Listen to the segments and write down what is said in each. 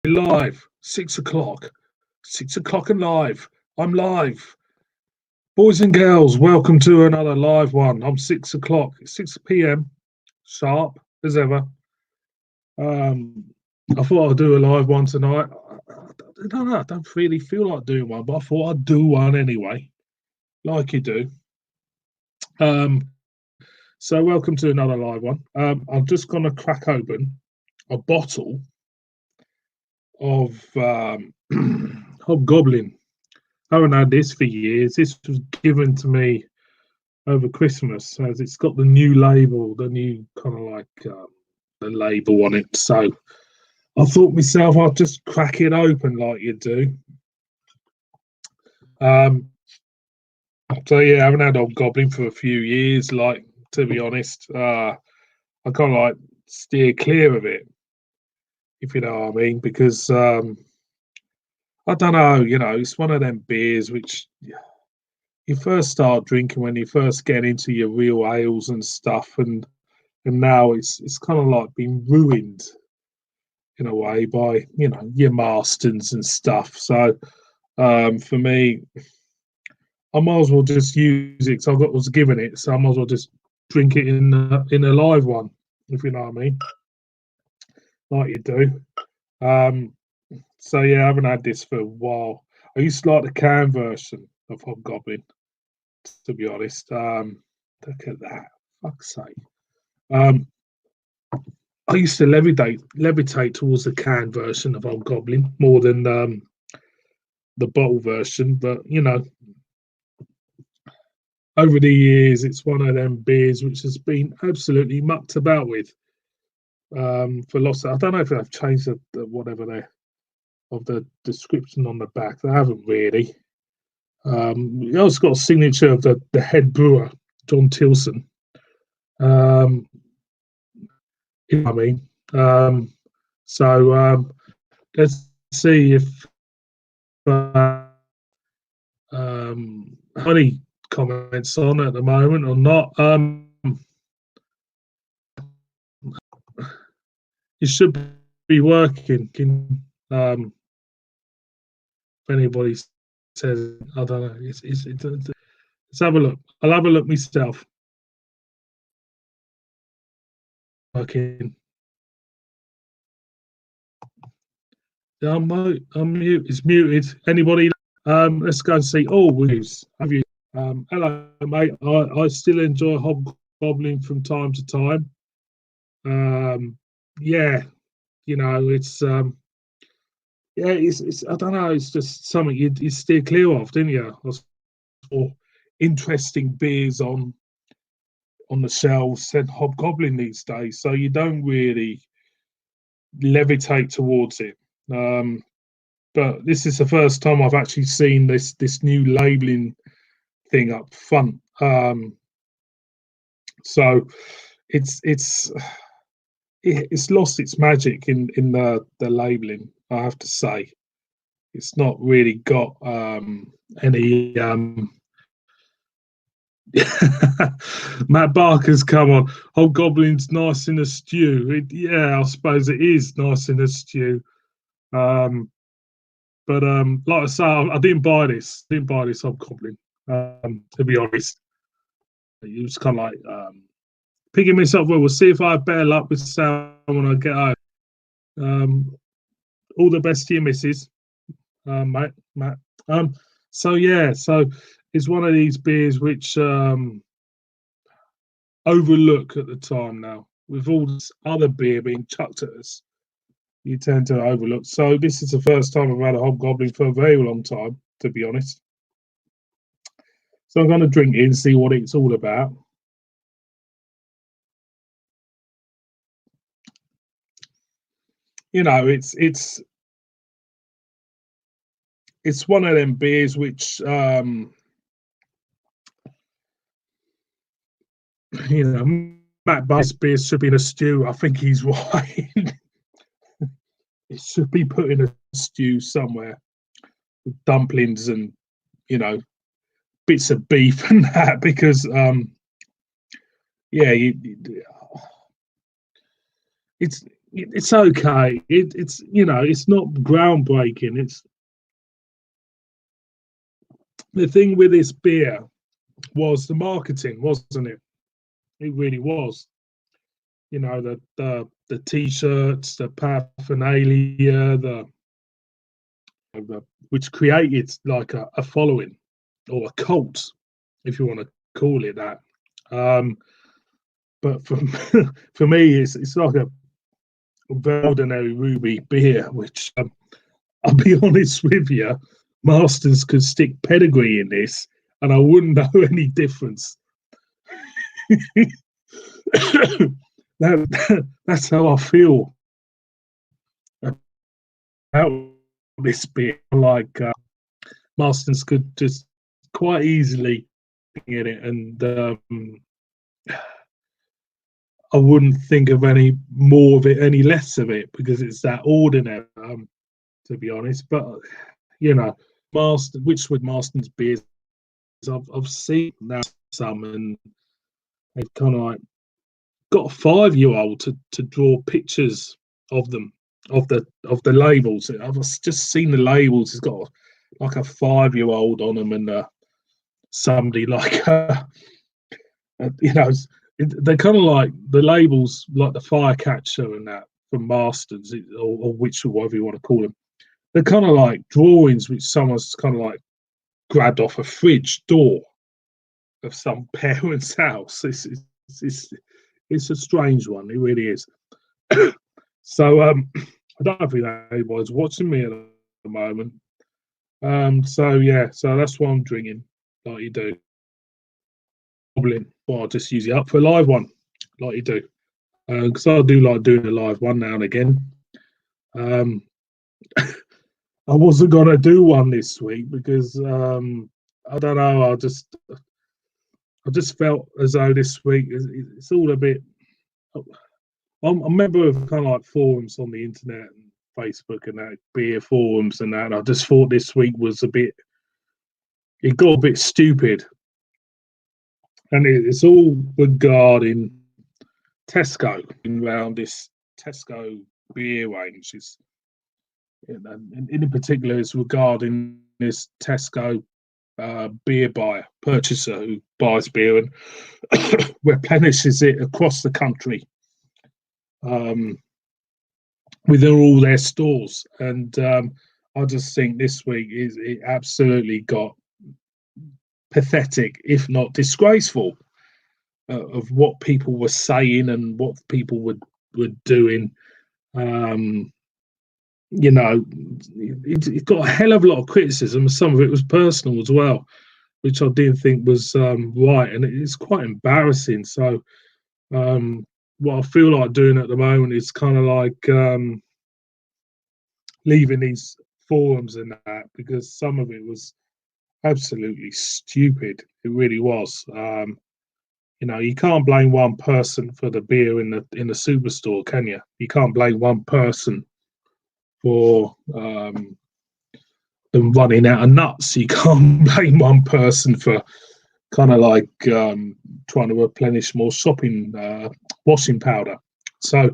Live, 6 o'clock, 6 o'clock and live. I'm live. Boys and girls, welcome to another live one. I'm 6 o'clock, 6 p.m. sharp as ever. I thought I'd do a live one tonight. I don't know, I don't really feel like doing one, but I thought I'd do one anyway, like you do. So welcome to another live one. I'm just gonna crack open a bottle of Hobgoblin. I haven't had this for years. This was given to me over Christmas, as it's got the new label, the new kind of like the label on it. So I thought myself I'd just crack it open like you do. So yeah, I haven't had Hobgoblin for a few years. Like, to be honest, I kind of like steer clear of it, if you know what I mean, because I don't know, it's one of them beers which you first start drinking when you first get into your real ales and stuff, and now it's kind of like been ruined in a way by your Marstons and stuff. So for me, I might as well just use it. So was given it, so I might as well just drink it in a live one, if you know what I mean, like you do. So yeah, I haven't had this for a while. I used to like the can version of Hobgoblin, to be honest. Look at that, fuck's sake. I used to levitate towards the can version of Hobgoblin more than the bottle version, but over the years, it's one of them beers which has been absolutely mucked about with for lots of. I don't know if they've changed the whatever they of the description on the back. They haven't really. It also got a signature of the head brewer, John Tilson. You know what I mean? So let's see if any comments on at the moment or not. It should be working. If anybody says, I don't know. Let's have a look. I'll have a look myself. Working. I'm mute. It's muted. Anybody? Let's go and see. Oh, reviews. Hello, mate. I still enjoy Hobgoblin from time to time. Yeah, it's it's I don't know. It's just something you steer clear of, didn't you? Or interesting beers on the shelves said Hobgoblin these days, so you don't really levitate towards it. But this is the first time I've actually seen this new labeling thing up front. So it's lost its magic in the labeling. I have to say, it's not really got any. Matt Barker's come on. Hobgoblin's nice in a stew. Yeah, I suppose it is nice in a stew. But like I say, I didn't buy this. Hobgoblin. To be honest, it was kind of like picking myself. Well, we'll see if I have better luck with sound when I get home. All the best to you, missus, Matt. So yeah, so it's one of these beers which overlook at the time now. With all this other beer being chucked at us, you tend to overlook. So this is the first time I've had a Hobgoblin for a very long time, to be honest. So I'm going to drink it and see what it's all about. It's one of them beers which Matt Barker's beers should be in a stew. I think he's right. It should be put in a stew somewhere with dumplings and bits of beef and that, because yeah, it's it's okay. It's it's not groundbreaking. It's the thing with this beer was the marketing, wasn't it? It really was. The t-shirts, the paraphernalia, which created like a following or a cult, if you want to call it that. But for for me, it's like a very ordinary ruby beer, which I'll be honest with you, Masters could stick pedigree in this, and I wouldn't know any difference. That's how I feel about this beer. Like Masters could just quite easily get it, and I wouldn't think of any more of it, any less of it, because it's that ordinary. To be honest, but which with Marston's beers, I've seen now some, and they've kind of like got a 5-year-old to draw pictures of them, of the labels. I've just seen the labels. It's got like a 5-year-old on them, and somebody like they're kind of like the labels, like the Firecatcher and that from Masters, or which, or whatever you want to call them. They're kind of like drawings which someone's kind of like grabbed off a fridge door of some parent's house. It's a strange one. It really is. So I don't think anybody's watching me at the moment. So that's what I'm drinking, like you do. Well, I'll just use it up for a live one, like you do, because I do like doing a live one now and again. I wasn't gonna do one this week because I don't know. I just felt as though this week it's all a bit. I'm a member of kind of like forums on the internet and Facebook and that, beer forums and that. And I just thought this week was a bit. It got a bit stupid, and it's all regarding Tesco around this Tesco beer range. And in particular, it's regarding this Tesco beer purchaser who buys beer and replenishes it across the country within all their stores. And I just think this week it absolutely got pathetic, if not disgraceful, of what people were saying and what people were doing. It got a hell of a lot of criticism. Some of it was personal as well, which I didn't think was right, and it's quite embarrassing. So, what I feel like doing at the moment is kind of like leaving these forums and that, because some of it was absolutely stupid. It really was. You can't blame one person for the beer in the superstore, can you? You can't blame one person for them running out of nuts. You can't blame one person for kind of like trying to replenish more washing powder. So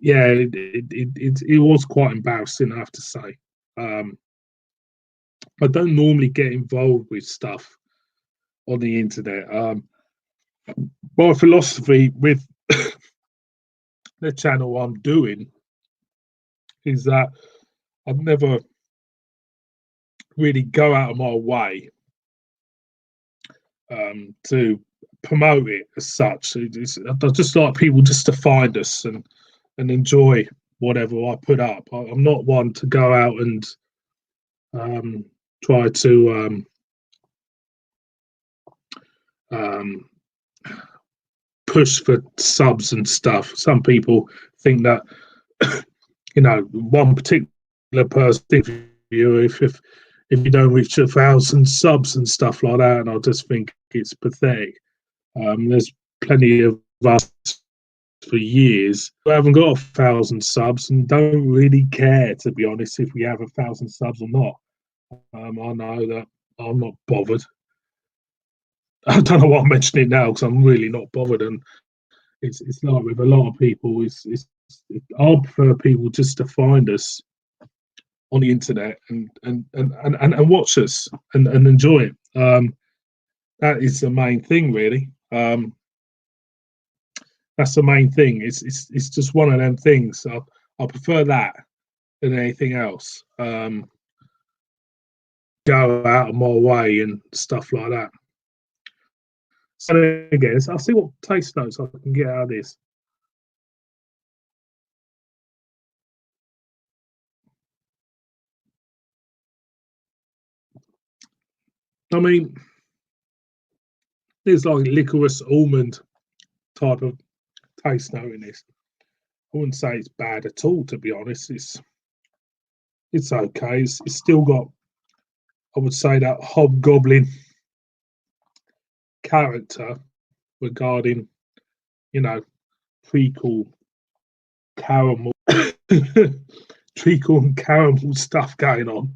it was quite embarrassing, I have to say. I don't normally get involved with stuff on the internet. My philosophy with the channel I'm doing is that I'd never really go out of my way to promote it as such. I just like people just to find us and enjoy whatever I put up. I'm not one to go out and try to push for subs and stuff. Some people think that one particular person, if you don't reach 1,000 subs and stuff like that, and I just think it's pathetic. There's plenty of us for years who haven't got 1,000 subs and don't really care, to be honest, if we have 1,000 subs or not. I know that I'm not bothered. I don't know why I'm mentioning it now, because I'm really not bothered, and it's like with a lot of people, it's I prefer people just to find us on the internet and watch us and enjoy it. That is the main thing, really. That's the main thing. It's just one of them things. I prefer that than anything else. Go out of my way and stuff like that. So again, I'll see what taste notes I can get out of this. I mean, there's like licorice almond type of taste note in this. I wouldn't say it's bad at all, to be honest. It's okay. It's still got, I would say, that hobgoblin character regarding, treacle, caramel, treacle and caramel stuff going on.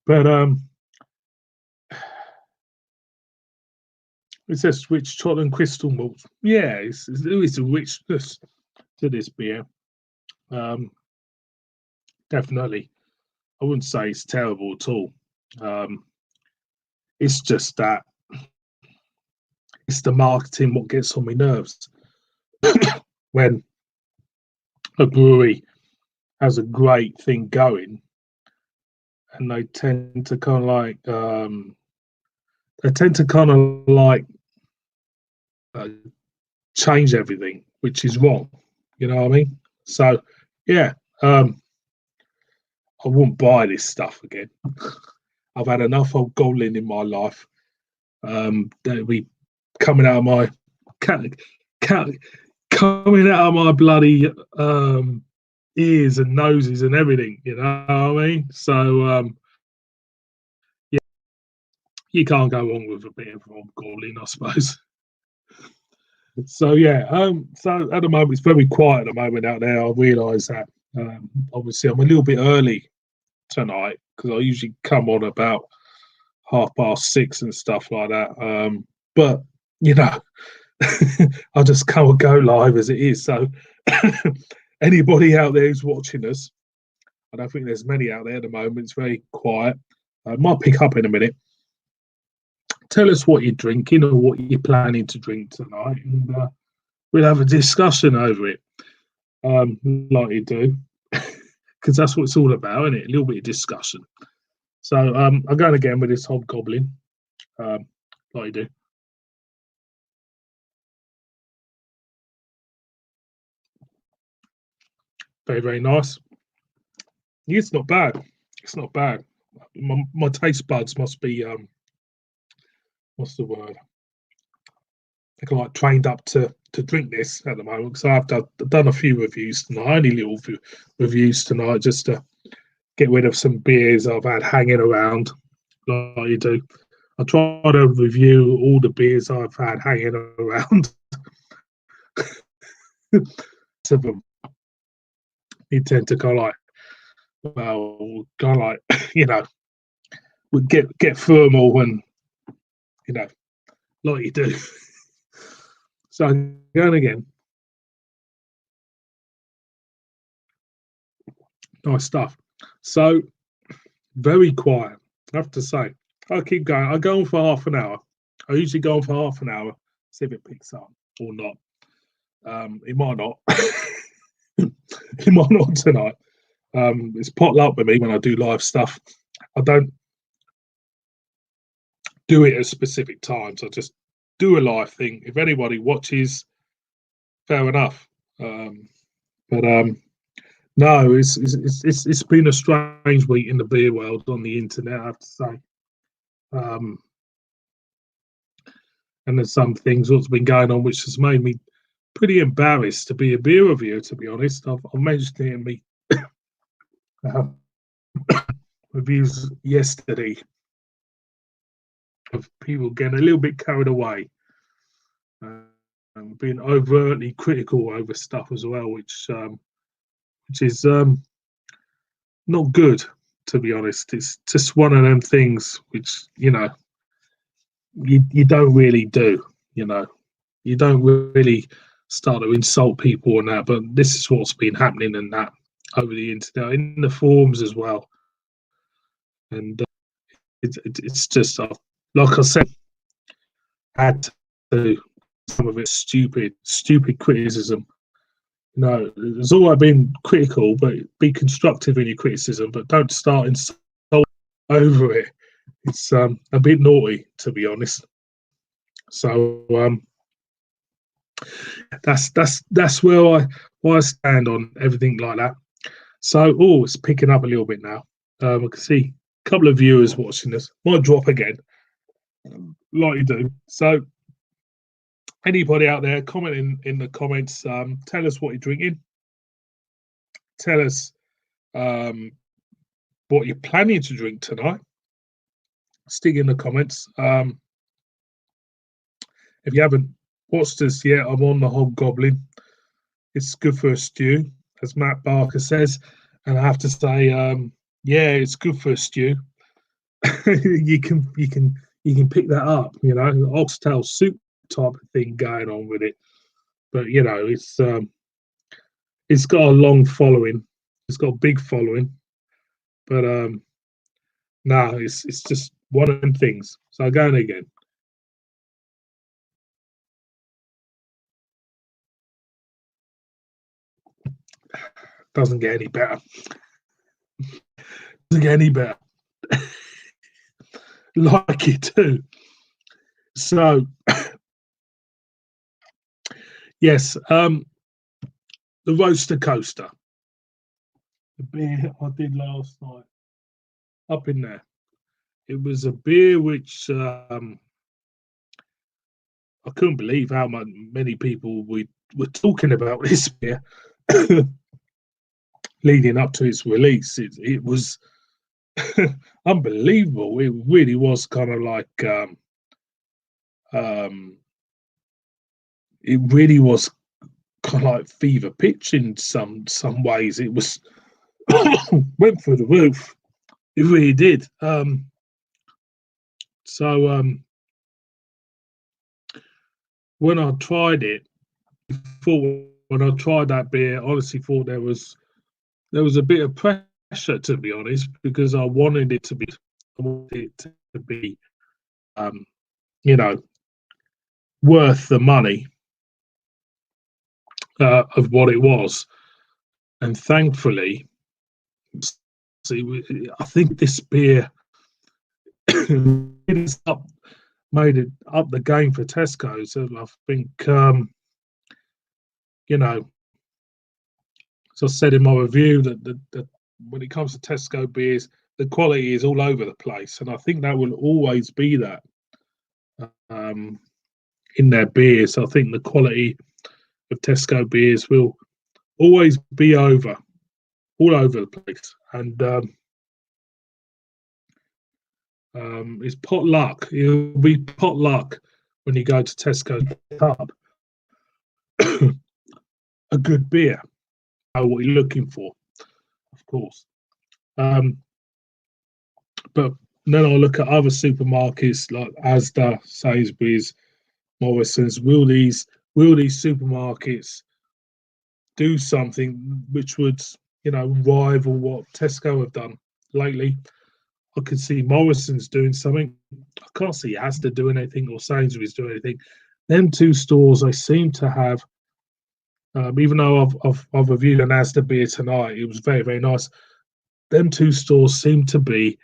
But it says rich chocolate and crystal malt. Yeah, there is a richness to this beer. Definitely. I wouldn't say it's terrible at all. It's just that it's the marketing what gets on my nerves. When a brewery has a great thing going and they tend to kind of like change everything, which is wrong. You know what I mean? So yeah, I wouldn't buy this stuff again. I've had enough of goblin in my life. That'll be coming out of my coming out of my bloody ears and noses and everything. You know what I mean? So yeah, you can't go wrong with a bit of goblin, I suppose. So yeah, so at the moment it's very quiet at the moment out there. I realise that. Obviously, I'm a little bit early tonight because I usually come on about 6:30 and stuff like that. But I just can't go live as it is. So anybody out there who's watching us, I don't think there's many out there at the moment. It's very quiet. Might pick up in a minute. Tell us what you're drinking or what you're planning to drink tonight, and we'll have a discussion over it, like you do, because that's what it's all about, isn't it? A little bit of discussion. So I'm going again with this hobgoblin, like you do. Very, very nice. It's not bad. It's not bad. My taste buds must be what's the word? I think I'm like trained up to drink this at the moment because I've done a few reviews tonight, only little reviews tonight, just to get rid of some beers I've had hanging around, like you do. I try to review all the beers I've had hanging around. Some of them, you tend to go like, would get through them all and, like you do. So going again. Nice stuff. So very quiet, I have to say. I'll keep going. I go on for half an hour. I usually go on for half an hour, see if it picks up or not. It might not. It might not tonight. It's potluck with me when I do live stuff. I don't do it at specific times. I just do a live thing. If anybody watches, fair enough. But no, it's been a strange week in the beer world on the internet, I have to say. And there's some things that's been going on which has made me pretty embarrassed to be a beer reviewer, to be honest. I've mentioned it in me reviews yesterday of people getting a little bit carried away and being overtly critical over stuff as well, which is not good, to be honest. It's just one of them things which you don't really do. You don't really start to insult people and that. But this is what's been happening and that over the internet, in the forums as well. And it's just like I said, had to some of it stupid criticism. You know, it's all about being critical, but be constructive in your criticism. But don't start insulting over it. It's a bit naughty, to be honest. So that's where I stand on everything like that. So it's picking up a little bit now. I can see a couple of viewers watching this. Might drop again, like you do. So anybody out there, comment in the comments. Tell us what you're drinking. Tell us what you're planning to drink tonight. Stick in the comments. If you haven't watched this yet, I'm on the Hobgoblin. It's good for a stew, as Matt Barker says, and I have to say, yeah, it's good for a stew. you can pick that up, you know, oxtail soup type of thing going on with it. But you know, it's got a long following. It's got a big following. But no, it's just one of them things. So going again. Doesn't get any better. Doesn't get any better. Like it too. So yes, the Roaster Coaster, the beer I did last night up in there. It was a beer which I couldn't believe how many people we were talking about this beer leading up to its release. It was unbelievable. It really was kind of like it really was kind of like fever pitch in some ways. It was went through the roof. It really did. So when I tried it, when I tried that beer, I honestly thought there was a bit of pressure, to be honest, because I wanted it to be, you know, worth the money of what it was. And thankfully, I think this beer made it up the game for Tesco. So I think, you know, as I said in my review, that when it comes to Tesco beers, the quality is all over the place, and I think that will always be that in their beers. I think the quality of Tesco beers will always be all over the place, and it's pot luck. It'll be pot luck when you go to Tesco pub. A good beer, know what you're looking for, of course. But then I'll look at other supermarkets like Asda, Sainsbury's, Morrison's. Will these supermarkets do something which would, you know, rival what Tesco have done lately? I could see Morrison's doing something. I can't see Asda doing anything or Sainsbury's doing anything. Them two stores, they seem to have, even though I've reviewed an Asda beer tonight, it was very, very nice. Them two stores seem to be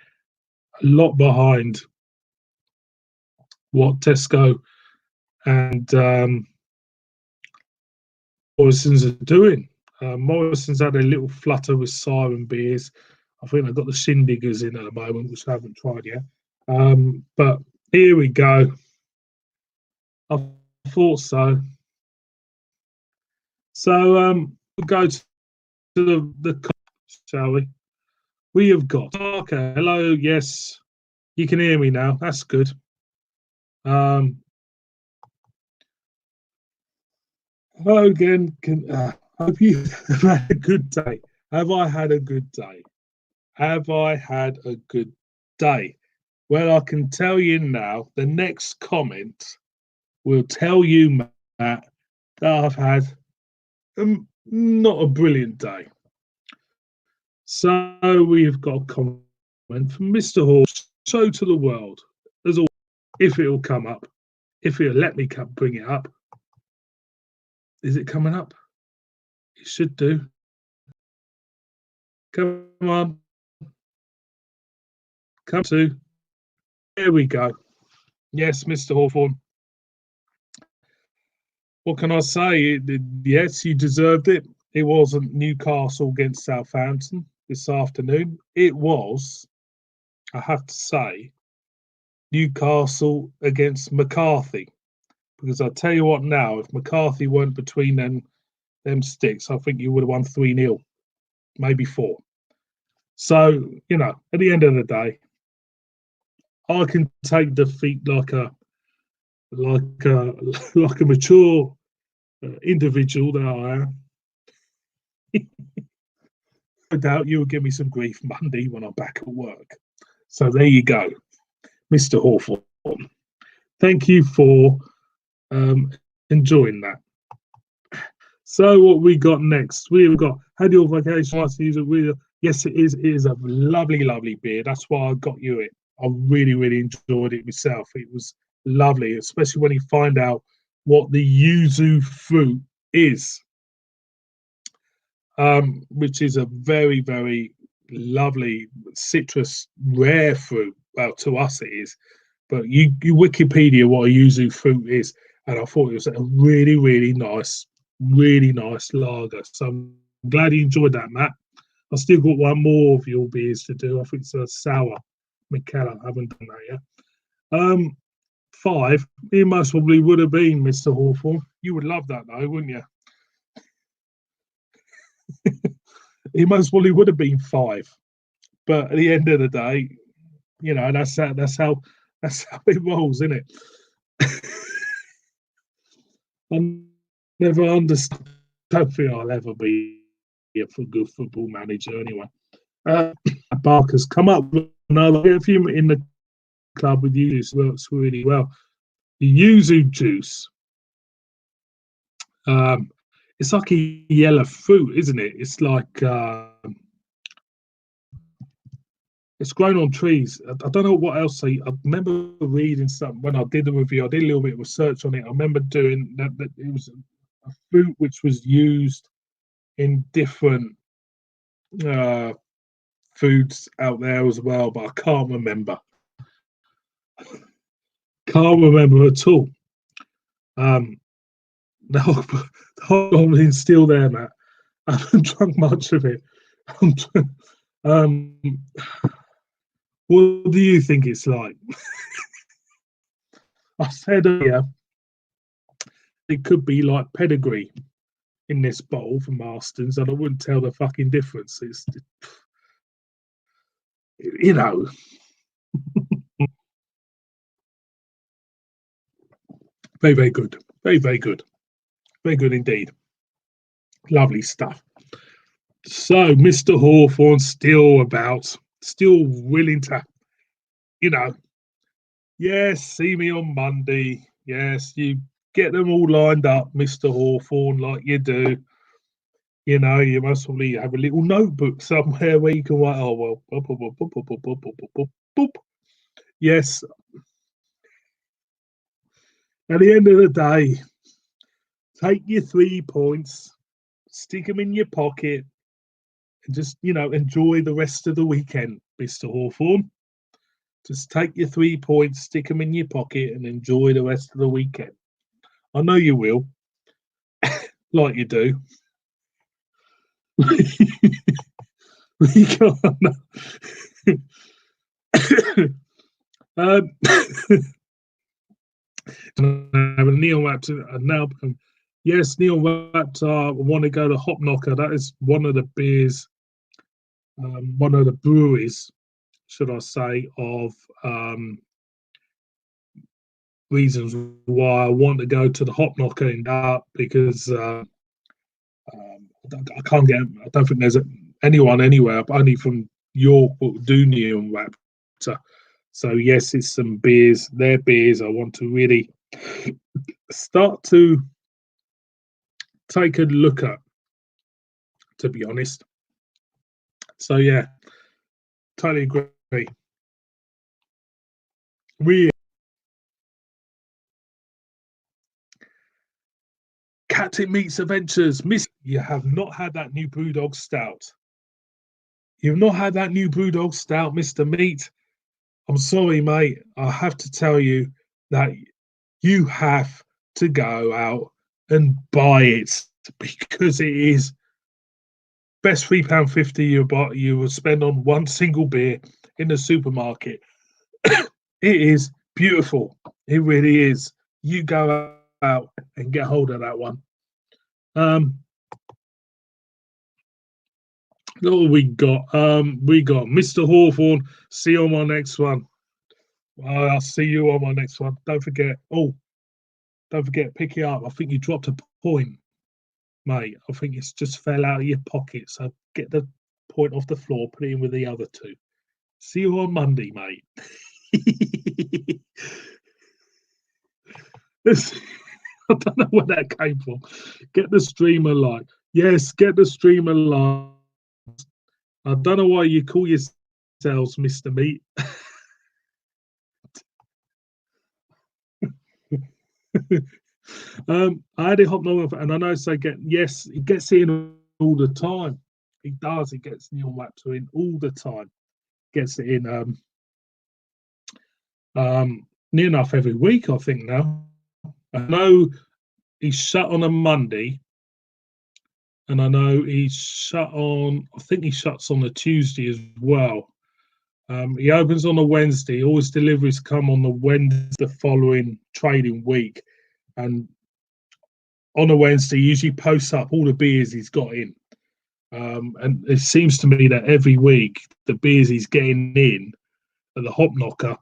a lot behind what Tesco and Morrison's are doing. Morrison's had a little flutter with Siren beers. I think they've got the Shindiggers in at the moment, which I haven't tried yet. But here we go. I thought so. So we'll go to the shall we? We have got Parker. Hello, yes, you can hear me now. That's good. Hello again. Hope you have had a good day. Have I had a good day? Have I had a good day? Well, I can tell you now, the next comment will tell you, Matt, that I've had not a brilliant day. So we've got a comment from Mr. Horse. Show to the world, as always, if it'll come up, if it'll let me bring it up. Is it coming up? It should do. Come on. Come to. There we go. Yes, Mr. Hawthorne. What can I say? Yes, you deserved it. It wasn't Newcastle against Southampton this afternoon. It was, I have to say, Newcastle against McCarthy. Because I tell you what now, if McCarthy weren't between them sticks, I think you would have won 3-0, maybe 4. So, at the end of the day, I can take defeat like a like a mature individual that I am. No doubt you'll give me some grief Monday when I'm back at work. So there you go, Mr. Hawthorne. Thank you for enjoying that. So what we got next? We've got had your vacation last season. Yes, it is. It is a lovely, lovely beer. That's why I got you it. I really, really enjoyed it myself. It was lovely, especially when you find out what the yuzu fruit is, which is a very, very lovely citrus, rare fruit. Well, to us it is, but you Wikipedia what a yuzu fruit is, and I thought it was a really, really nice lager. So I'm glad you enjoyed that, Matt. I've still got one more of your beers to do. I think it's a sour McKellar. I haven't done that yet. 5, it most probably would have been Mr. Hawthorne. You would love that though, wouldn't you? It most probably would have been 5. But at the end of the day, that's how it rolls, isn't it? I never understand. Don't think I'll ever be a good football manager anyway. Barker's come up with another. If you in the club with you, this works really well. The yuzu juice. It's like a yellow fruit, isn't it? It's like it's grown on trees. I don't know what else. I remember reading something when I did the review. I did a little bit of research on it. I remember doing that it was a fruit which was used in different foods out there as well, but I can't remember. Can't remember at all. The whole is still there, Matt. I haven't drunk much of it. What do you think it's like? I said earlier it could be like pedigree in this bottle from Marston's, and I wouldn't tell the fucking difference. It's very, very good. Very, very good. Very good indeed. Lovely stuff. So, Mr. Hawthorne still willing to, yes, see me on Monday. Yes, you get them all lined up, Mr. Hawthorne, like you do. You must probably have a little notebook somewhere where you can write, oh, well, boop, boop, boop, boop, boop, boop, boop, boop, boop. Yes. At the end of the day, take your 3 points, stick them in your pocket, and just, enjoy the rest of the weekend, Mr. Hawthorne. Just take your 3 points, stick them in your pocket, and enjoy the rest of the weekend. I know you will, like you do. We go on. Neil Raptor now. Yes, Neil Raptor. Want to go to Hop Knocker? That is one of the beers, one of the breweries, should I say, of reasons why I want to go to the Hop Knocker in that, because I can't get. I don't think there's anyone anywhere, only from York, will do Neil Raptor. So yes, it's some beers. Their beers I want to really start to take a look at, to be honest. So yeah, totally agree. We Captain Meats Adventures, Miss. You have not had that new Brewdog Stout. You've not had that new Brewdog Stout, Mr. Meat. I'm sorry, mate. I have to tell you that you have to go out and buy it because it is best £3.50 you will spend on one single beer in the supermarket. It is beautiful. It really is. You go out and get hold of that one. What we got? We got Mr. Hawthorne. See you on my next one. I'll see you on my next one. Don't forget. Oh, don't forget, pick it up. I think you dropped a point, mate. I think it's just fell out of your pocket. So get the point off the floor, put it in with the other two. See you on Monday, mate. I don't know where that came from. Get the streamer live. Yes, get the streamer live. I don't know why you call yourselves Mr. Meat. I had it hop over, and I know so get yes, it gets in all the time. It does. It gets Neil Raptor in all the time. Gets it in near enough every week, I think now. I know he's shut on a Monday, and I know he's shut on. I think he shuts on a Tuesday as well. He opens on a Wednesday. All his deliveries come on the Wednesday the following trading week, and on a Wednesday, he usually posts up all the beers he's got in. And it seems to me that every week the beers he's getting in at the Hop Knocker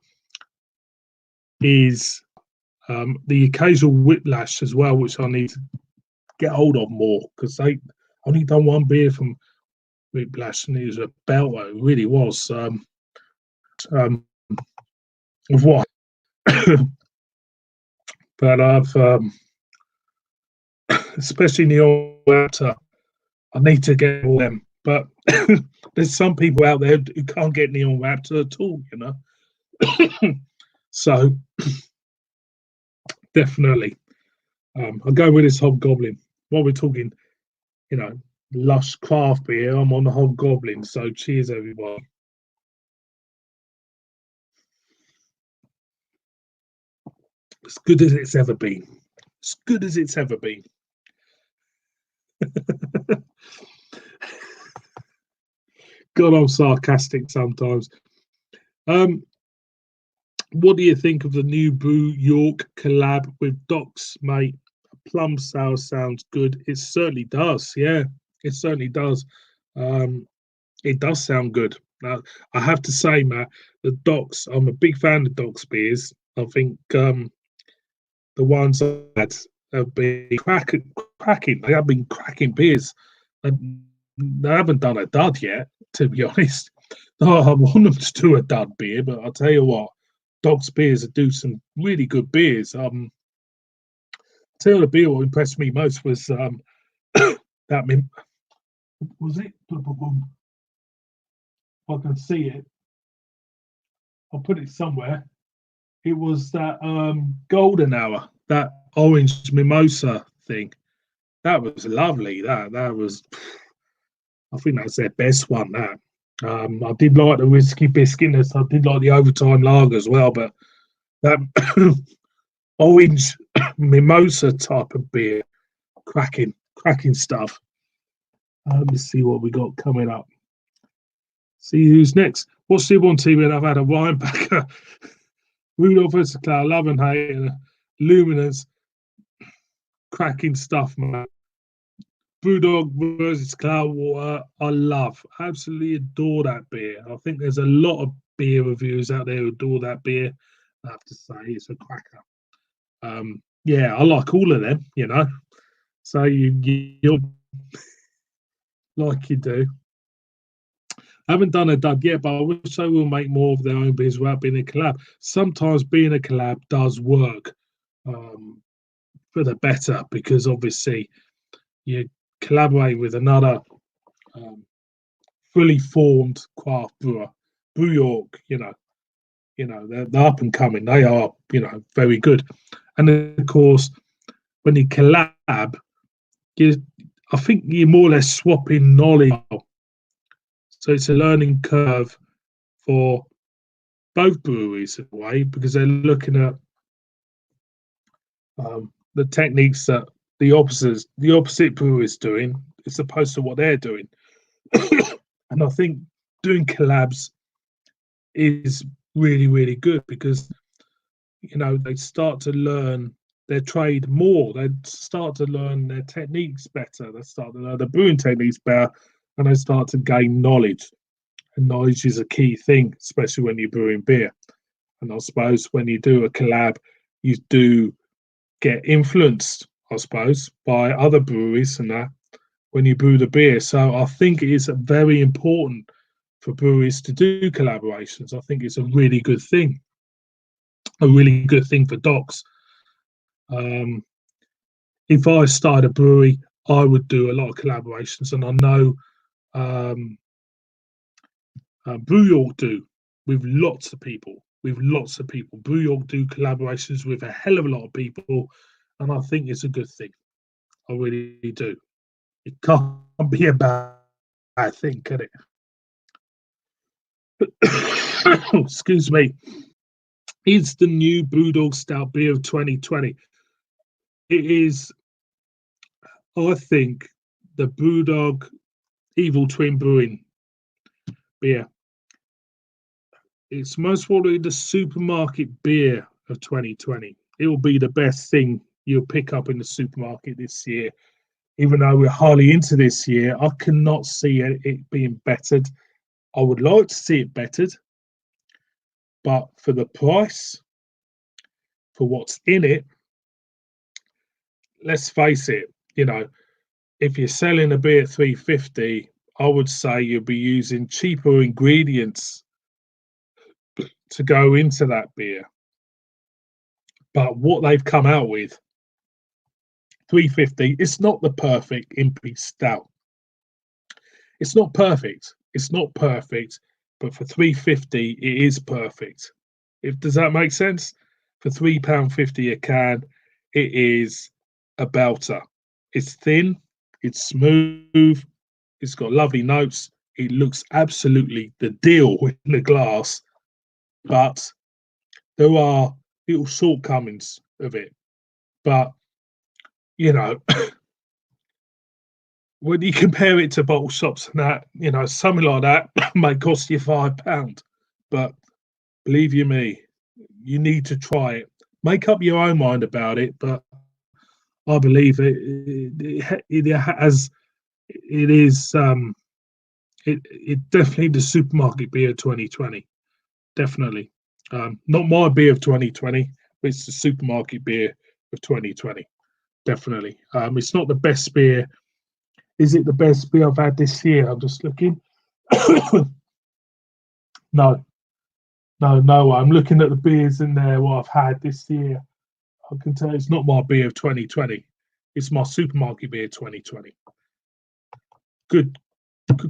is the occasional Whiplash as well, which I need to get hold of more because they only done one beer from Whiplash and it was a belter. It really was. Of what? But I've especially Neil Raptor. I need to get all them, but there's some people out there who can't get Neil Raptor at all, you know. So definitely, I'll go with this Hobgoblin. While we're talking, you know, lush craft beer, I'm on the Hobgoblin. So cheers, everybody. As good as it's ever been. As good as it's ever been. God, I'm sarcastic sometimes. What do you think of the new Brew York collab with Docs, mate? A plum sour sounds good. It certainly does. Yeah, it certainly does. It does sound good. Now, I have to say, Matt, the Docs. I'm a big fan of Docs beers. I think the ones that have been cracking. They have been cracking beers. They haven't done a dud yet, to be honest. No, I want them to do a dud beer, but I'll tell you what, Dogs beers do some really good beers. Tell you the beer what impressed me most was that was it. I can see it. I'll put it somewhere. It was that golden hour, that orange mimosa thing. That was lovely. That was, I think that's their best one. That I did like the whiskey biscuitness. I did like the overtime lager as well, but that orange mimosa type of beer, cracking stuff. Let's see what we got coming up. See who's next. What's the one team? I've had a Ryan Backer, Rudolph Cloud, Love and Hate, and Luminance. Cracking stuff, man. Brewdog versus Cloudwater, I love, absolutely adore that beer. I think there's a lot of beer reviewers out there who adore that beer. I have to say, it's a cracker. Yeah, I like all of them, you know. So you'll like you do. I haven't done a dud yet, but I wish they will make more of their own beers without being a collab. Sometimes being a collab does work for the better because obviously you collaborate with another fully formed craft brewer, Brew York. They're up and coming. They are, very good. And of course, when you collab, I think you're more or less swapping knowledge. So it's a learning curve for both breweries in a way, because they're looking at the techniques that the opposite brewer is doing, as opposed to what they're doing. And I think doing collabs is really, really good, because they start to learn their trade more. They start to learn their techniques better. They start to learn the brewing techniques better, and they start to gain knowledge. And knowledge is a key thing, especially when you're brewing beer. And I suppose when you do a collab, you do get influenced, I suppose, by other breweries and that when you brew the beer. So I think it is very important for breweries to do collaborations. I think it's a really good thing. A really good thing for docs. If I started a brewery, I would do a lot of collaborations, and I know Brew York do with lots of people. Brew York do collaborations with a hell of a lot of people, and I think it's a good thing. I really do. It can't be a bad thing, can it? Excuse me. It's the new Brewdog Stout beer of 2020. It is, I think, the Brewdog Evil Twin Brewing beer. It's most probably the supermarket beer of 2020. It will be the best thing you'll pick up in the supermarket this year. Even though we're hardly into this year, I cannot see it being bettered. I would like to see it bettered, but for the price, for what's in it, let's face it, if you're selling a beer at $3.50, I would say you'll be using cheaper ingredients to go into that beer. But what they've come out with, $3.50, it's not the perfect impy stout. It's not perfect. But for $3.50, it is perfect. Does that make sense? For £3.50 a can, it is a belter. It's thin, it's smooth, it's got lovely notes. It looks absolutely the deal in the glass, but there are little shortcomings of it. But when you compare it to bottle shops and that, something like that might cost you £5. But believe you me, you need to try it. Make up your own mind about it. But I believe it definitely the supermarket beer of 2020. Definitely. Not my beer of 2020, but it's the supermarket beer of 2020. Definitely. It's not the best beer. Is it the best beer I've had this year? I'm just looking. No. I'm looking at the beers in there what I've had this year. I can tell it's not my beer of 2020. It's my supermarket beer 2020. Good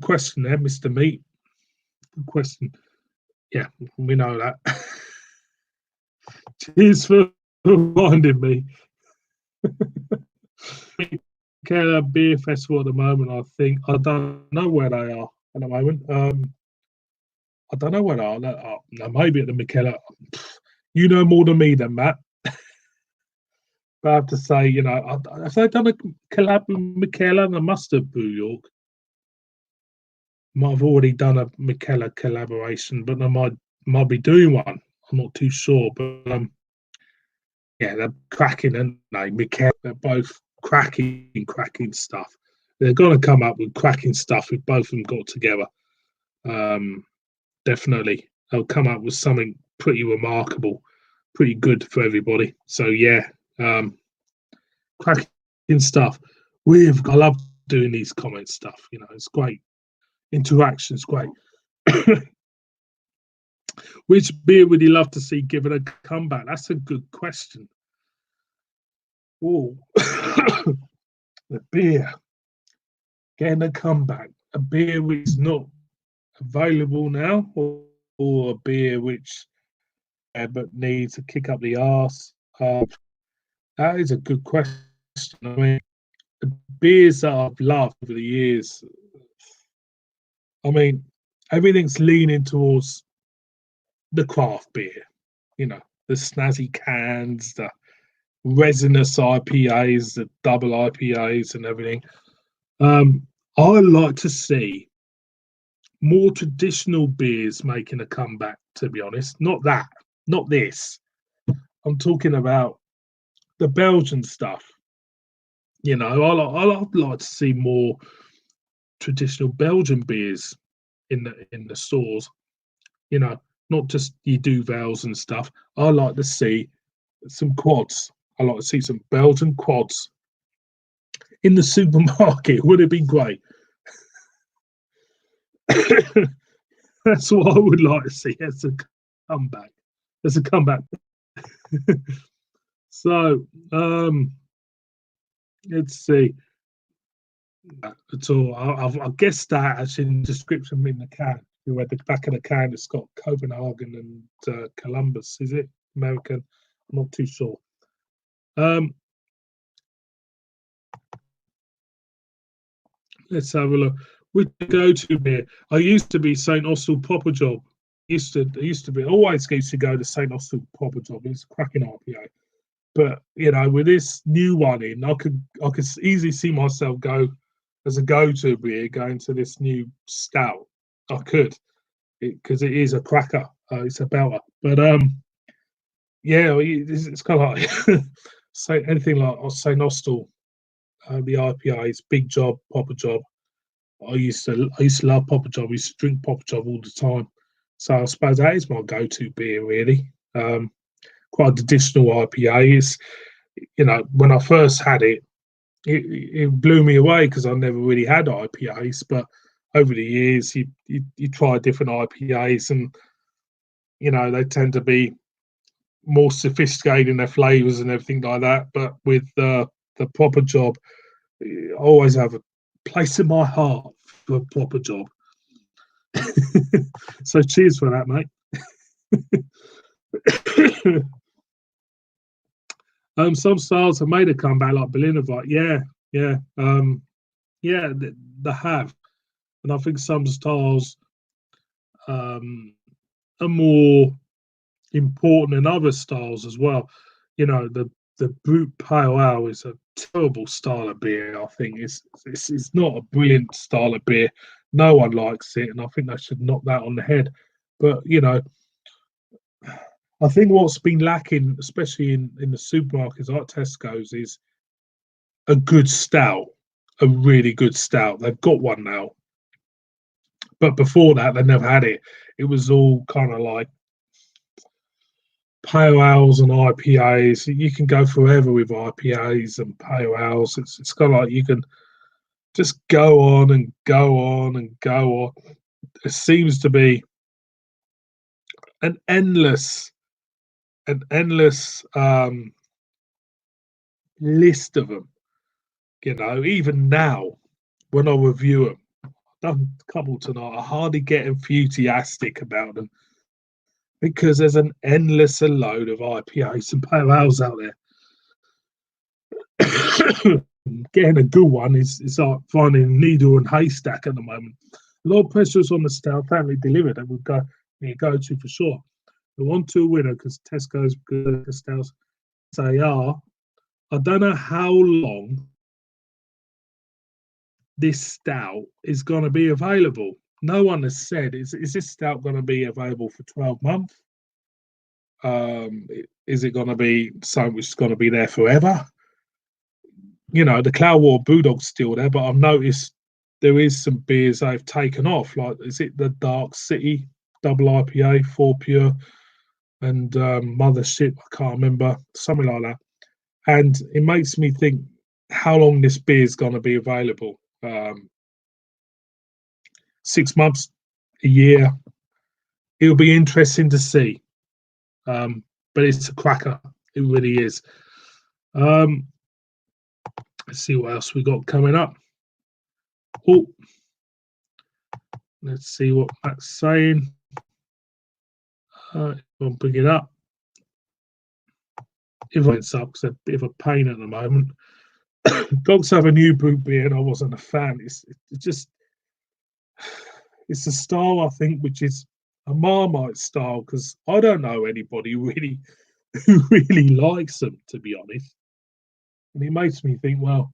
question there, Mr. Meat. Good question. Yeah, we know that. Cheers for reminding me. Colab Beer Festival at the moment, I think. I don't know where they are at the moment. I don't know where they are. No, maybe at the McKellar. You know more than me, then, Matt. But I have to say, have they done a collab with McKellar? They must have, Brew York. Might have already done a McKellar collaboration, but they might be doing one. I'm not too sure, but yeah, they're cracking, aren't they? McKellar, they're both cracking stuff. They're going to come up with cracking stuff if both of them got together. Definitely, they'll come up with something pretty remarkable, pretty good for everybody. So yeah, cracking stuff. I love doing these comment stuff. It's great. Interaction's great. Which beer would you love to see given a comeback? That's a good question. Oh, the beer. getting a comeback. A beer which is not available now, or a beer which but needs to kick up the arse. That is a good question. I mean, the beers that I've loved over the years, I mean, everything's leaning towards the craft beer, the snazzy cans, the resinous IPAs, the double IPAs, and everything. I like to see more traditional beers making a comeback, to be honest. Not this. I'm talking about the Belgian stuff. I'd like to see more traditional Belgian beers in the stores. Not just your Duvals and stuff. I like to see some quads. I like to see some Belgian quads in the supermarket. Would it be great? That's what I would like to see as a comeback. As a comeback. So let's see. At all, I guess that actually in the description in the can. You read the back of the can. It's got Copenhagen and Columbus. Is it American? I'm not too sure. Let's have a look. Which go-to beer? I used to be St. Austell Popper Job. Used to be always used to go to St. Austell Popper Job. It's a cracking IPA. But with this new one in, I could easily see myself go as a go-to beer going to this new stout. I could, because it is a cracker. It's a belter. But yeah, it's kind of like say anything like St. Austell, the IPAs, Big Job, Popper Job. I used to love Popper Job. I used to drink Popper Job all the time. So I suppose that is my go-to beer, really. Quite a traditional IPA. It's, when I first had it, it blew me away because I never really had IPAs. But over the years, you try different IPAs, and they tend to be more sophisticated in their flavors and everything like that. But with the Popper Job, I always have a place in my heart for a Popper Job. So cheers for that, mate. Some styles have made a comeback, like Berlinerweiss. Yeah, they have, and I think some styles are more important than other styles as well. The Brut Pale Ale is a terrible style of beer. I think it's not a brilliant style of beer. No one likes it, and I think they should knock that on the head. But I think what's been lacking, especially in the supermarkets like Tesco's, is a good stout, a really good stout. They've got one now, but before that, they never had it. It was all kind of like pale ales and IPAs. You can go forever with IPAs and pale ales. It's kind of like you can just go on and go on and go on. There seems to be an endless list of them. Even now, when I review them, I've done a couple tonight, I hardly get enthusiastic about them because there's an endless load of IPAs and pale ales out there. Getting a good one is like finding a needle and haystack at the moment. A lot of pressure is on the stout family delivered. That would go to for sure. The 1-2 winner because Tesco's good at stouts. They are. I don't know how long this stout is going to be available. No one has said, is this stout going to be available for 12 months? Is it going to be something which is going to be there forever? The Cloudwater Brewdog's still there, but I've noticed there is some beers they've taken off. Like, is it the Dark City double IPA, 4 Pure, and Mothership? I can't remember, something like that. And it makes me think how long this beer is going to be available. 6 months, a year. It'll be interesting to see. But it's a cracker. It really is. Let's see what else we got coming up. Oh, let's see what Matt's saying. I'll bring it up. If it sucks, a bit of a pain at the moment. Dogs have a new brew beer, and I wasn't a fan. It's just it's a style I think which is a Marmite style, because I don't know anybody really who really likes them, to be honest. And it makes me think, well,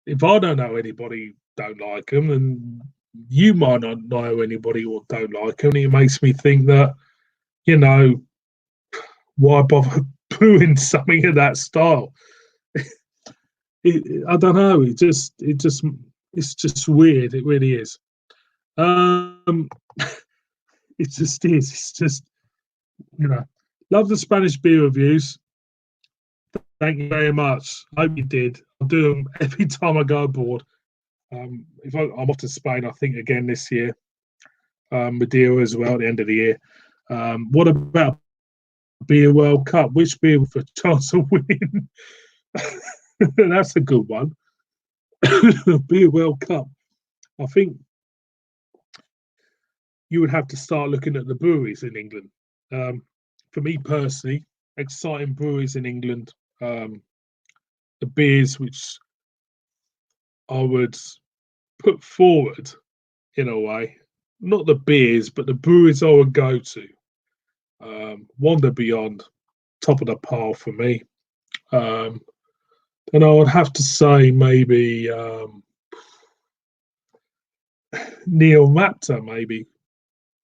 if I don't know anybody who don't like them, then you might not know anybody who don't like them. And it makes me think that, you know, why bother brewing something of that style? I don't know. It's just weird. It really is. It just is. It's just, you know, love the Spanish beer reviews. Thank you very much. Hope you did. I'll do them every time I go abroad. If I'm off to Spain, I think again this year. Madeira as well at the end of the year. What about Beer World Cup? Which beer for chance of winning? That's a good one. Beer World Cup. I think you would have to start looking at the breweries in England. For me personally, exciting breweries in England. The beers which I would put forward in a way, not the beers, but the breweries I would go to. Wander Beyond, top of the pile for me. And I would have to say maybe Neil Raptor, maybe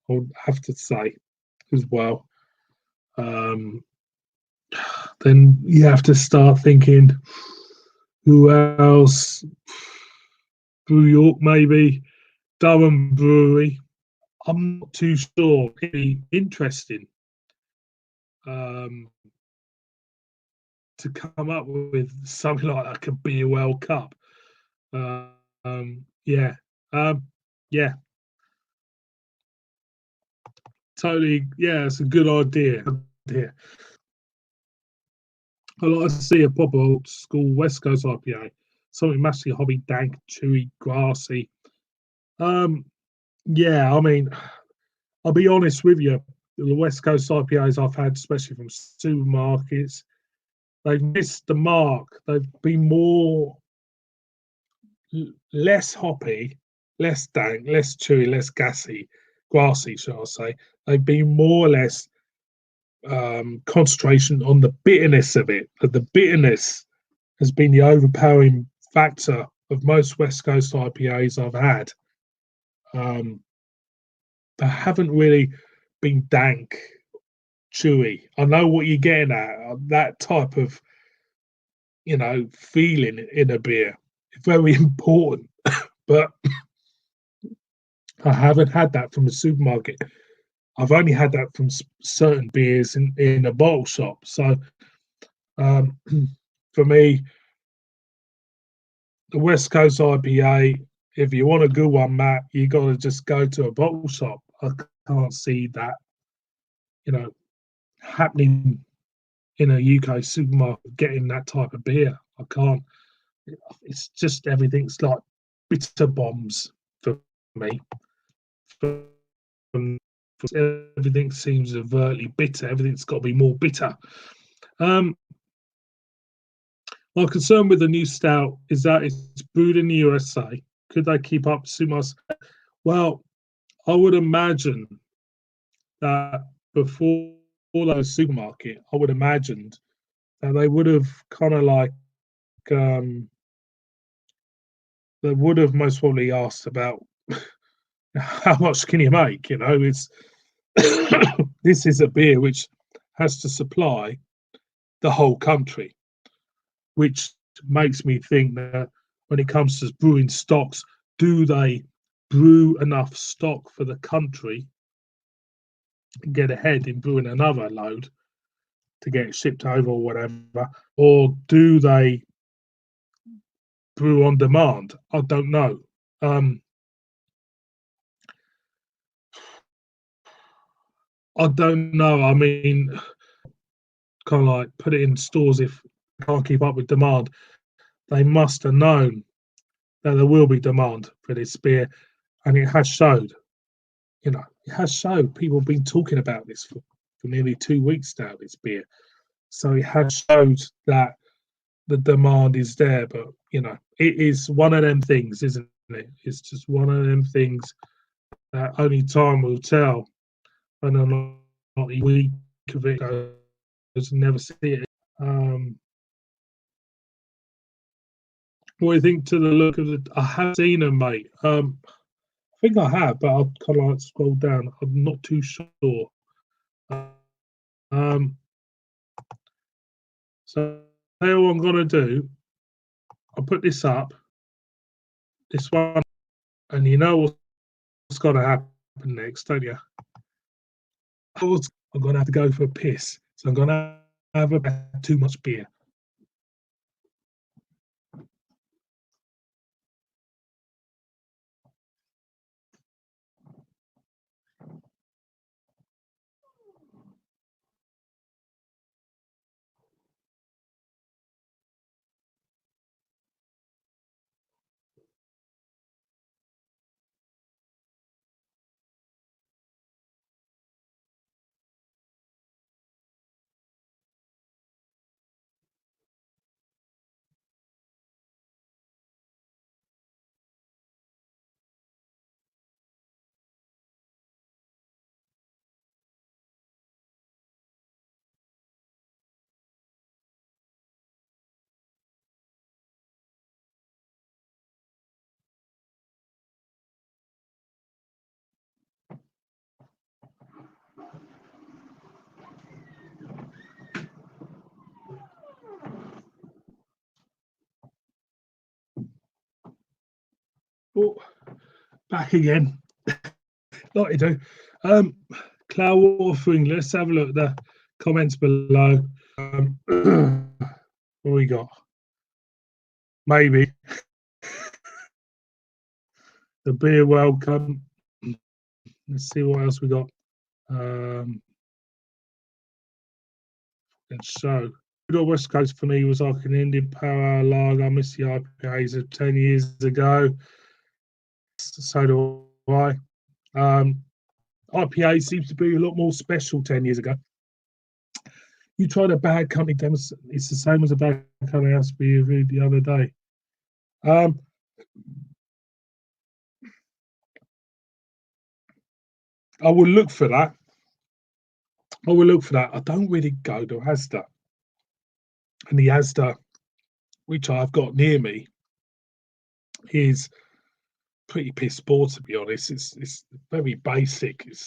I would have to say as well. Then you have to start thinking, who else? Brew York, maybe. Durham Brewery. I'm not too sure. Really interesting to come up with something like that could be a World Cup. Yeah. Yeah. Totally. Yeah, it's a good idea. I like to see a proper old school West Coast IPA. Something massively hobby, dank, chewy, grassy. Yeah, I mean, I'll be honest with you. The West Coast IPAs I've had, especially from supermarkets, they've missed the mark. They've been less hoppy, less dank, less chewy, less grassy, shall I say. They've been more or less concentration on the bitterness of it. But the bitterness has been the overpowering factor of most West Coast IPAs I've had. They haven't really been dank, chewy. I know what you're getting at. That type of, feeling in a beer. It's very important. But I haven't had that from a supermarket. I've only had that from certain beers in a bottle shop. So for me, the West Coast IPA, if you want a good one, Matt, you got to just go to a bottle shop. I can't see that, happening in a UK supermarket, getting that type of beer. I can't. It's just everything's like bitter bombs for me. Everything seems overtly bitter. Everything's got to be more bitter. My concern with the new stout is that it's brewed in the USA. Could they keep up Sumas? Well, I would imagine that before those supermarket, I would imagine that they would have kind of like they would have most probably asked about how much can you make? It's this is a beer which has to supply the whole country, which makes me think that when it comes to brewing stocks, do they brew enough stock for the country and get ahead in brewing another load to get it shipped over or whatever, or do they brew on demand? I don't know. I don't know. I mean, kind of like put it in stores if they can't keep up with demand. They must have known that there will be demand for this beer, and it has showed. It has showed. People have been talking about this for nearly 2 weeks now. This beer, so it has showed that the demand is there. But it is one of them things, isn't it? It's just one of them things that only time will tell. And I'm not a week of it goes, never see it. What do you think to the look of the? I have seen them, mate. I think I have, but I'll kind of like scroll down. I'm not too sure. So tell what I'm gonna do. I'll put this up, this one, and you know what's gonna happen next, don't you? I'm gonna have to go for a piss, so I'm gonna have too much beer. Oh, back again. Like you do. Cloud Warfing, let's have a look at the comments below. What we got? Maybe the beer welcome. Let's see what else we got. And so, West Coast for me was like an Indian Power Lager. I miss the IPAs of 10 years ago. So do I. IPA seems to be a lot more special 10 years ago. You tried a bad company demo, it's the same as a bad company asked me the other day. I will look for that. I don't really go to Asda. And the Asda, which I've got near me, is pretty piss poor, to be honest. It's very basic. It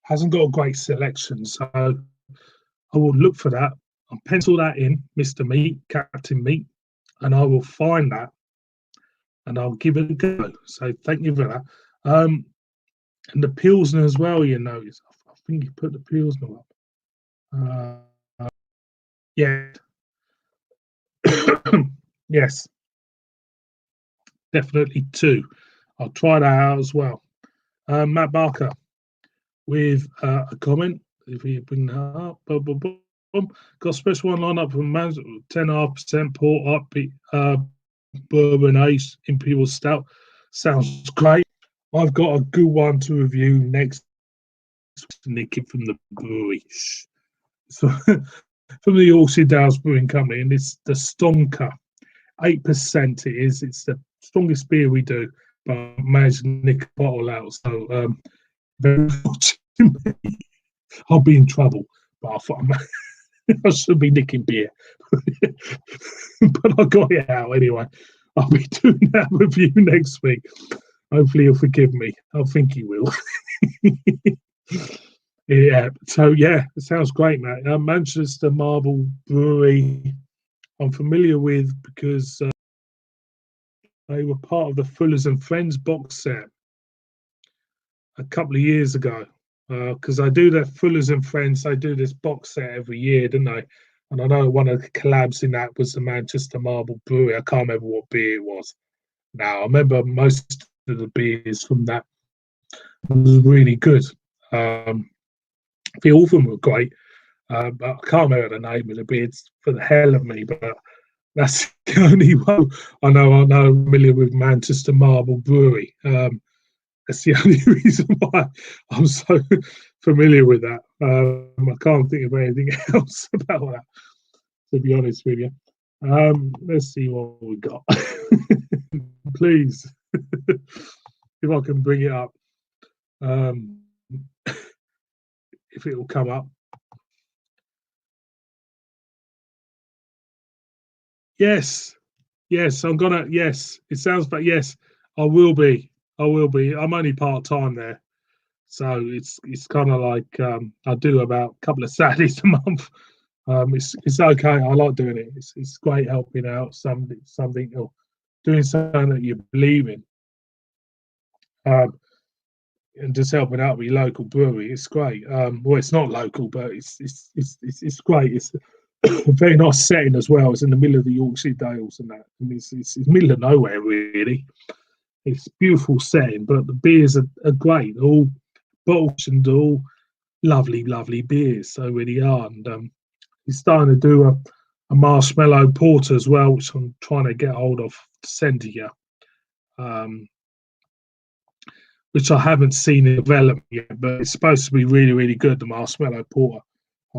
hasn't got a great selection. So I will look for that. I'll pencil that in, Mr. Meat, Captain Meat, and I will find that and I'll give it a go. So thank you for that. And the Pilsner as well, I think you put the Pilsner up. Yeah. Yes. Definitely 2. I'll try that out as well. Matt Barker with a comment. If you bring that up, boom, boom, boom. Got a special one lined up from 10.5% port up, bourbon ace imperial stout. Sounds great. I've got a good one to review next. Nicky from the brewery, so from the Orchard Dales Brewing Company, and it's the Stonker. 8% it is. It's the strongest beer we do, but I managed to nick a bottle out. So very fortunate. I'll be in trouble, but I thought I should be nicking beer. But I got it out anyway. I'll be doing that review next week. Hopefully he'll forgive me. I think he will. Yeah. So yeah, it sounds great, mate. Manchester Marble Brewery, I'm familiar with because they were part of the Fullers and Friends box set a couple of years ago. Because I do the Fullers and Friends, they do this box set every year, don't they? And I know one of the collabs in that was the Manchester Marble Brewery. I can't remember what beer it was. Now I remember most of the beers from that was really good. All of them were great, but I can't remember the name of the beers for the hell of me. But That's the only one I know. I'm familiar with Manchester Marble Brewery. That's the only reason why I'm so familiar with that. I can't think of anything else about that, to be honest with you. Let's see what we got. Please, if I can bring it up, um, if it will come up. Yes, yes, I'm gonna. Yes, it sounds, but yes, I will be. I will be. I'm only part time there, so it's kind of like I do about a couple of Saturdays a month. It's okay. I like doing it. It's great helping out something or doing something that you believe in, um, and just helping out with your local brewery. It's great. Well, it's not local, but it's great. It's a very nice setting as well. It's in the middle of the Yorkshire Dales and that. And it's middle of nowhere really. It's a beautiful setting, but the beers are great. All bottled and all lovely, lovely beers. So really are. And he's starting to do a marshmallow porter as well, which I'm trying to get hold of to send to you, um, which I haven't seen in development yet, but it's supposed to be really, really good, the marshmallow porter.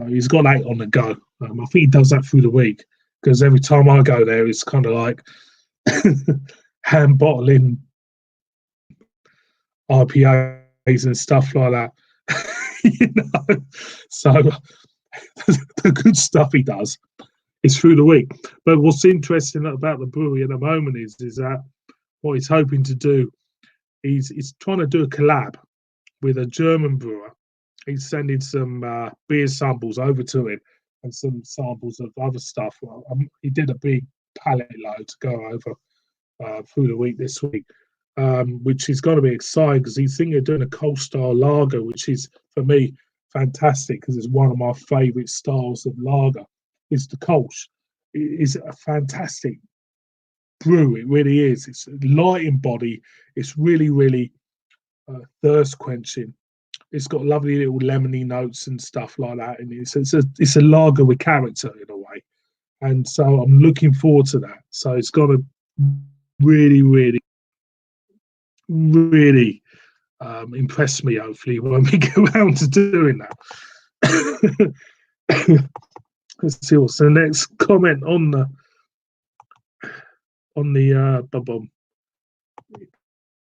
He's got 8 on the go. I think he does that through the week because every time I go there, it's kind of like hand bottling IPAs and stuff like that. you know, so the good stuff he does is through the week. But what's interesting about the brewery at the moment is that what he's hoping to do, he's trying to do a collab with a German brewer. He's sending some beer samples over to him and some samples of other stuff. Well, he did a big pallet load to go over through the week this week, which is going to be exciting because he's thinking of doing a cold style lager, which is for me fantastic because it's one of my favourite styles of lager. Is the Kolsch. It is a fantastic brew. It really is. It's light in body. It's really, really thirst quenching. It's got lovely little lemony notes and stuff like that. And it's a lager with character in a way. And so I'm looking forward to that. So it's got to really, really, really impress me. Hopefully, when we get around to doing that. Let's see what's the next comment on the bum.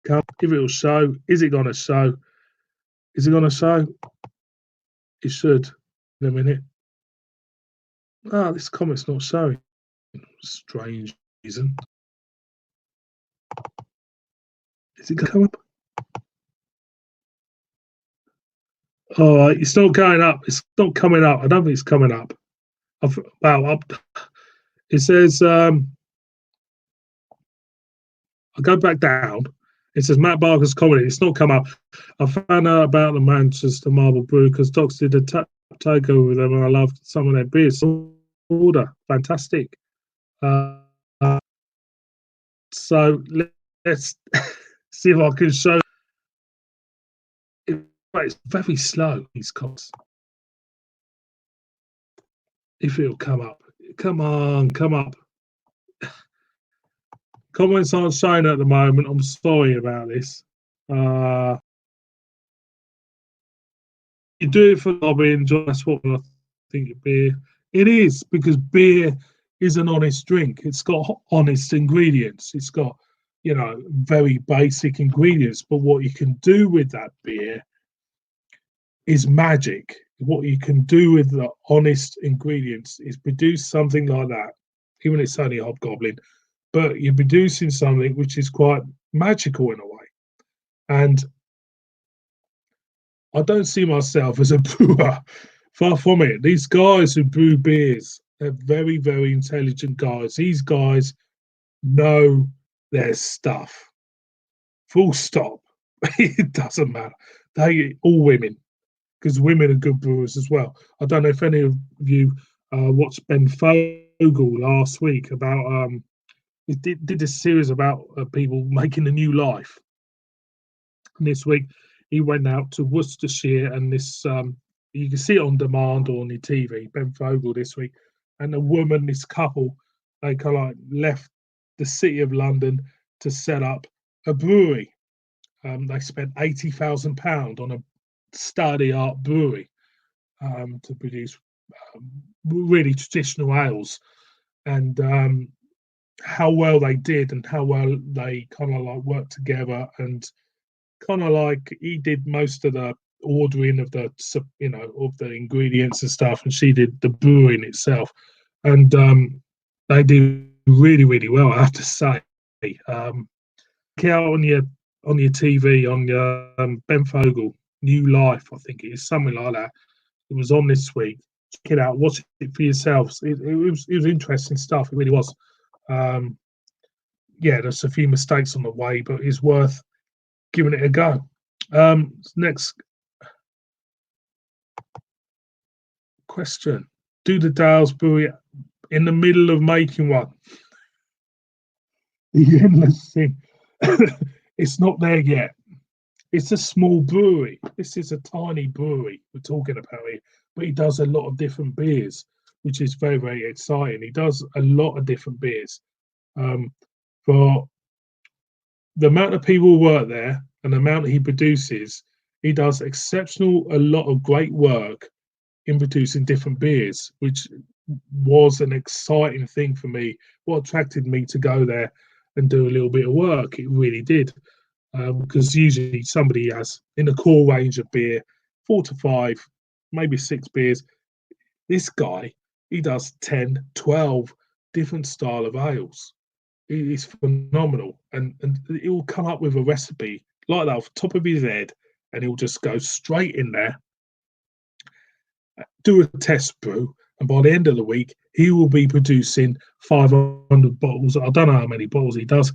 If it'll show, is it gonna show? Is it gonna show? It should in a minute. Ah, this comment's not showing. Strange reason. Is it gonna come up? Oh, it's not going up. It's not coming up. I don't think it's coming up. Up. It says I'll go back down. It says Matt Barker's comedy. It's not come up. I found out about the Manchester Marble Brew because Docs did a takeover with them, and I loved some of their beers. Order, fantastic. So let's see if I can show. It's very slow. These comments. If it'll come up, come on, come up. Comments aren't showing at the moment. I'm sorry about this. You do it for lobby and that's what I think of beer. It is because beer is an honest drink. It's got honest ingredients. It's got, very basic ingredients. But what you can do with that beer is magic. What you can do with the honest ingredients is produce something like that, even if it's only hobgoblin, but you're producing something which is quite magical in a way. And I don't see myself as a brewer. Far from it. These guys who brew beers, they're very, very intelligent guys. These guys know their stuff. Full stop. It doesn't matter. They all women, because women are good brewers as well. I don't know if any of you watched Ben Fogle last week about he did a series about people making a new life. And this week he went out to Worcestershire, and this you can see it on demand or on your TV. Ben Fogle this week, and a woman, this couple, they kind of like left the city of London to set up a brewery. They spent £80,000 on a state-of-the-art brewery to produce really traditional ales, and how well they did, and how well they kind of like worked together, and kind of like he did most of the ordering of the of the ingredients and stuff, and she did the brewing itself, and they did really well, I have to say. Out on your TV on your Ben Fogle New Life, I think it is something like that. It was on this week. Check it out. Watch it for yourselves. It was interesting stuff. It really was. Yeah, there's a few mistakes on the way, but it's worth giving it a go. Next question: do the Dales Brewery in the middle of making one? The endless thing. It's not there yet. It's a small brewery. This is a tiny brewery we're talking about here, but he does a lot of different beers, which is very exciting. He does a lot of different beers. For the amount of people who work there and the amount he produces, he does a lot of great work in producing different beers, which was an exciting thing for me. What attracted me to go there and do a little bit of work, it really did. Because usually somebody has in the core range of beer 4 to 5, maybe 6 beers. This guy, he does 10, 12 different style of ales. It's phenomenal, and he will come up with a recipe like that off the top of his head, and he'll just go straight in there, do a test brew, and by the end of the week, he will be producing 500 bottles. I don't know how many bottles he does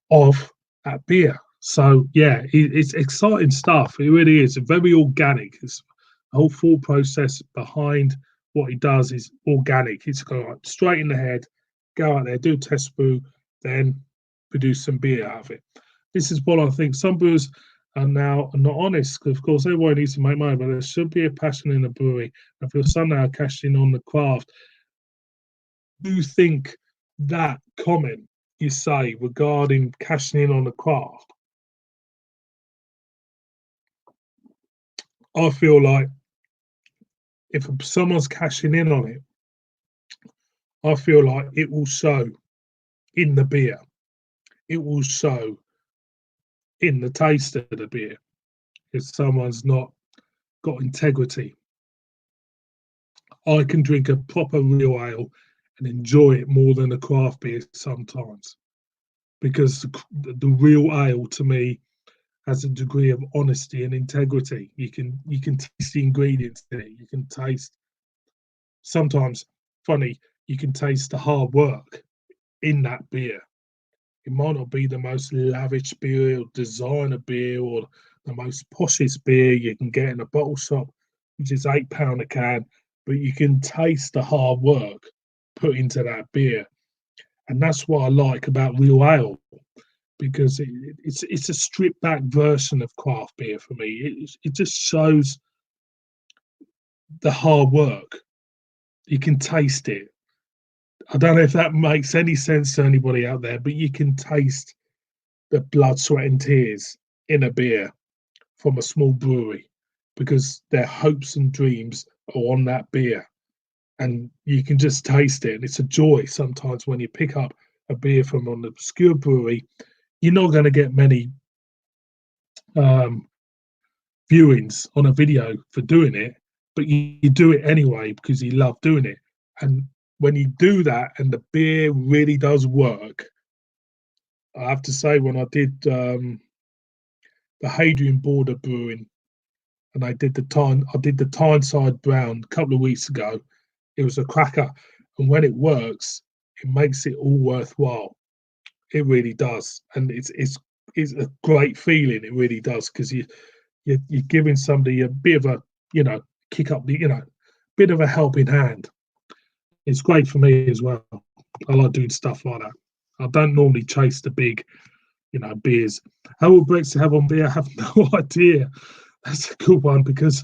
of that beer. So yeah, it's exciting stuff. It really is very organic. It's the whole thought process behind what he does is organic. It's going like straight in the head, go out there, do a test brew, then produce some beer out of it. This is what I think. Some brewers are now not honest, because of course everyone needs to make money, but there should be a passion in the brewery. And for somehow cashing on the craft, do you think that comment you say regarding cashing in on the craft, I feel like if someone's cashing in on it, I feel like it will show in the beer. It will show in the taste of the beer if someone's not got integrity. I can drink a proper real ale and enjoy it more than a craft beer sometimes, because the real ale to me has a degree of honesty and integrity. You can taste the ingredients in it. You can taste, sometimes funny, you can taste the hard work in that beer. It might not be the most lavish beer or designer beer or the most poshest beer you can get in a bottle shop, which is £8 a can, but you can taste the hard work put into that beer. And that's what I like about real ale, because it's a stripped back version of craft beer for me. It just shows the hard work. You can taste it. I don't know if that makes any sense to anybody out there, but you can taste the blood, sweat, and tears in a beer from a small brewery, because their hopes and dreams are on that beer, and you can just taste it. And it's a joy sometimes when you pick up a beer from an obscure brewery. You're not going to get many viewings on a video for doing it, but you do it anyway because you love doing it. And when you do that and the beer really does work, I have to say, when I did the Hadrian Border Brewing, and I did the Tyneside Brown a couple of weeks ago, it was a cracker. And when it works, it makes it all worthwhile. It really does, and it's a great feeling. It really does, because you're giving somebody a bit of a kick up the bit of a helping hand. It's great for me as well. I like doing stuff like that. I don't normally chase the big beers. How will Brexit have on beer? I have no idea. That's a good one, because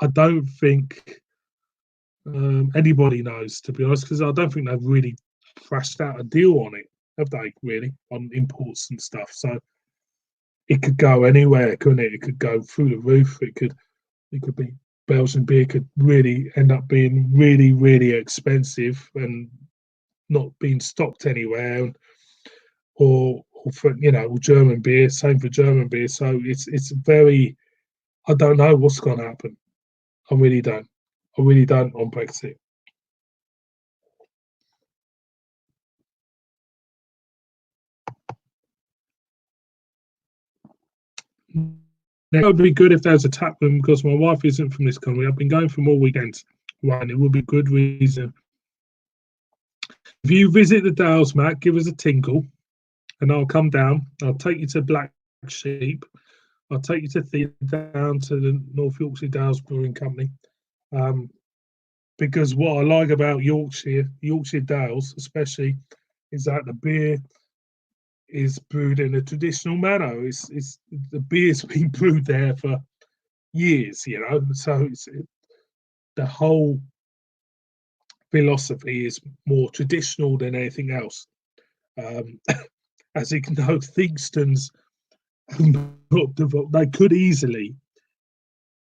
I don't think anybody knows, to be honest, because I don't think they've really thrashed out a deal on it, have they? Really, on imports and stuff. So it could go anywhere, couldn't it? It could go through the roof. It could be Belgian beer could really end up being really, really expensive and not being stocked anywhere, or for German beer. Same for German beer. So it's very. I don't know what's going to happen. I really don't. I really don't on Brexit. Now, it would be good if there's a tap room because my wife isn't from this country. I've been going for more weekends. Right, it would be good reason. If you visit the Dales, Matt, give us a tinkle, and I'll come down. I'll take you to Black Sheep. I'll take you down to the North Yorkshire Dales Brewing Company. Because what I like about Yorkshire Dales, especially, is that the beer is brewed in a traditional manner. It's the beer's been brewed there for years, So the whole philosophy is more traditional than anything else. As you can know, Theakston's they could easily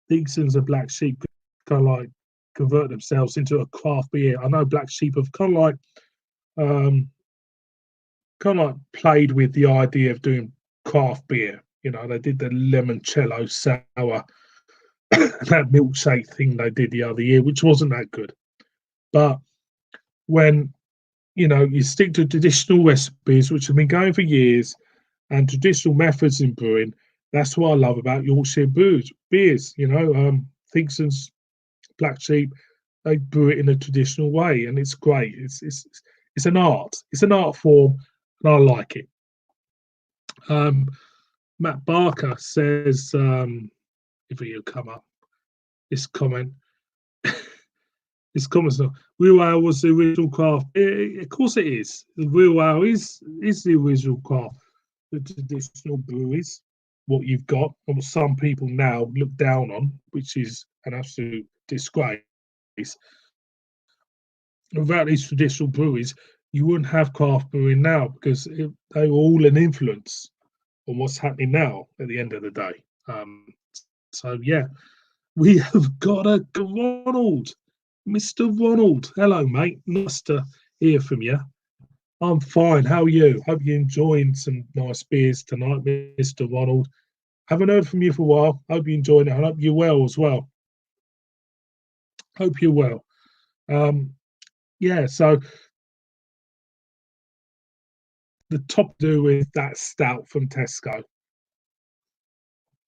Theakston's and Black Sheep kind of like convert themselves into a craft beer. I know Black Sheep have kind of like played with the idea of doing craft beer. They did the limoncello sour, that milkshake thing they did the other year, which wasn't that good. But when you stick to traditional recipes, which have been going for years, and traditional methods in brewing, that's what I love about Yorkshire beers. Theakston's, Black Sheep, they brew it in a traditional way, and it's great. It's an art. It's an art form, and I like it. Matt Barker says, if he'll come up, this comment. This comment's not. Real Ale was the original craft. Of course, it is. The Real Ale is the original craft. The traditional breweries, what you've got, and what some people now look down on, which is an absolute disgrace. Without these traditional breweries, you wouldn't have craft brewing now because they were all an influence on what's happening now at the end of the day. So, yeah, we have got a Ronald. Mr. Ronald, hello, mate. Nice to hear from you. I'm fine. How are you? Hope you're enjoying some nice beers tonight, Mr. Ronald. Haven't heard from you for a while. Hope you're enjoying it. I hope you're well as well. Hope you're well. Yeah, so the top do with that stout from Tesco,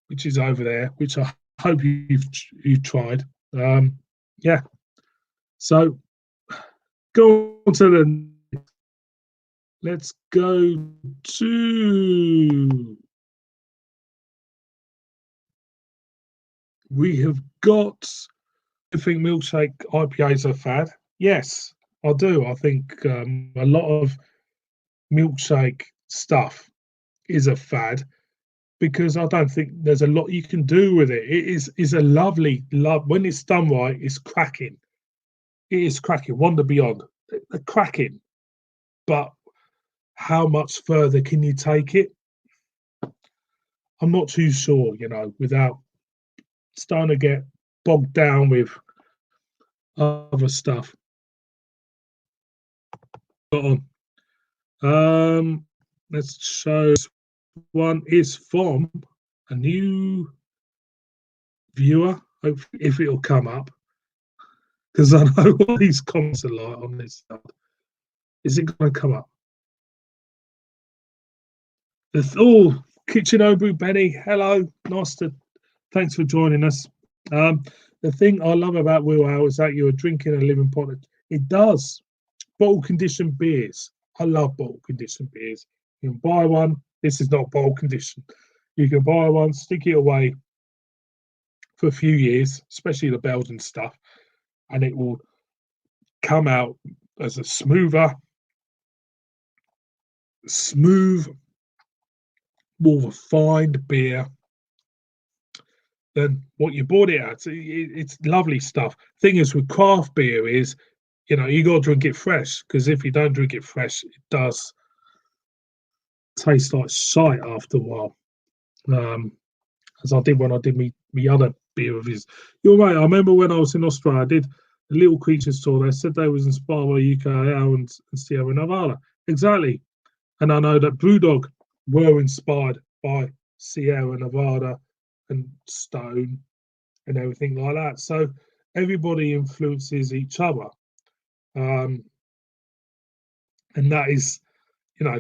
which is over there, which I hope you've tried. Yeah. So go on to the. Let's go to. We have got. I think milkshake IPAs are fad. Yes, I do. I think a lot of milkshake stuff is a fad because I don't think there's a lot you can do with it. It is a lovely when it's done right. It's cracking. It is cracking. Wonder Beyond, cracking. But how much further can you take it? I'm not too sure. Without starting to get bogged down with other stuff. Got on. Let's show. One is from a new viewer. Hopefully, if it'll come up, because I know what these comments are like on this stuff. Is it going to come up? Kitchen Homebrew Benny, hello, thanks for joining us. The thing I love about Real Ale is that you're drinking a living product. It does. Bottle conditioned beers. I love bottle conditioned beers. You can buy one. This is not bottle conditioned. You can buy one, stick it away for a few years, especially the Belgian stuff, and it will come out as a smooth, more refined beer than what you bought it at. It's lovely stuff. Thing is with craft beer is you got to drink it fresh, because if you don't drink it fresh, it does taste like shite after a while. As I did when I did me other beer reviews. You're right. I remember when I was in Australia, I did a Little Creature store. They said they was inspired by UK Ale and Sierra Nevada. Exactly. And I know that Brewdog were inspired by Sierra Nevada and Stone and everything like that. So everybody influences each other. And that is,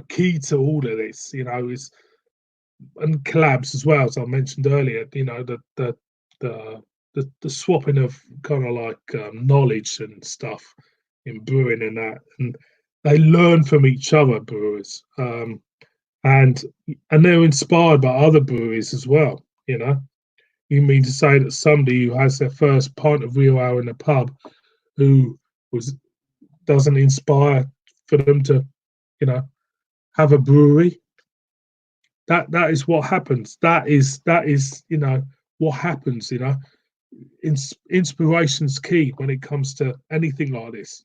key to all of this, is, and collabs as well, as I mentioned earlier, the swapping of kind of like knowledge and stuff in brewing and that, and they learn from each other, brewers, and they're inspired by other breweries as well. You mean to say that somebody who has their first pint of real ale in a pub, who was doesn't inspire for them to, have a brewery? That is what happens. That is what happens. Inspiration's key when it comes to anything like this.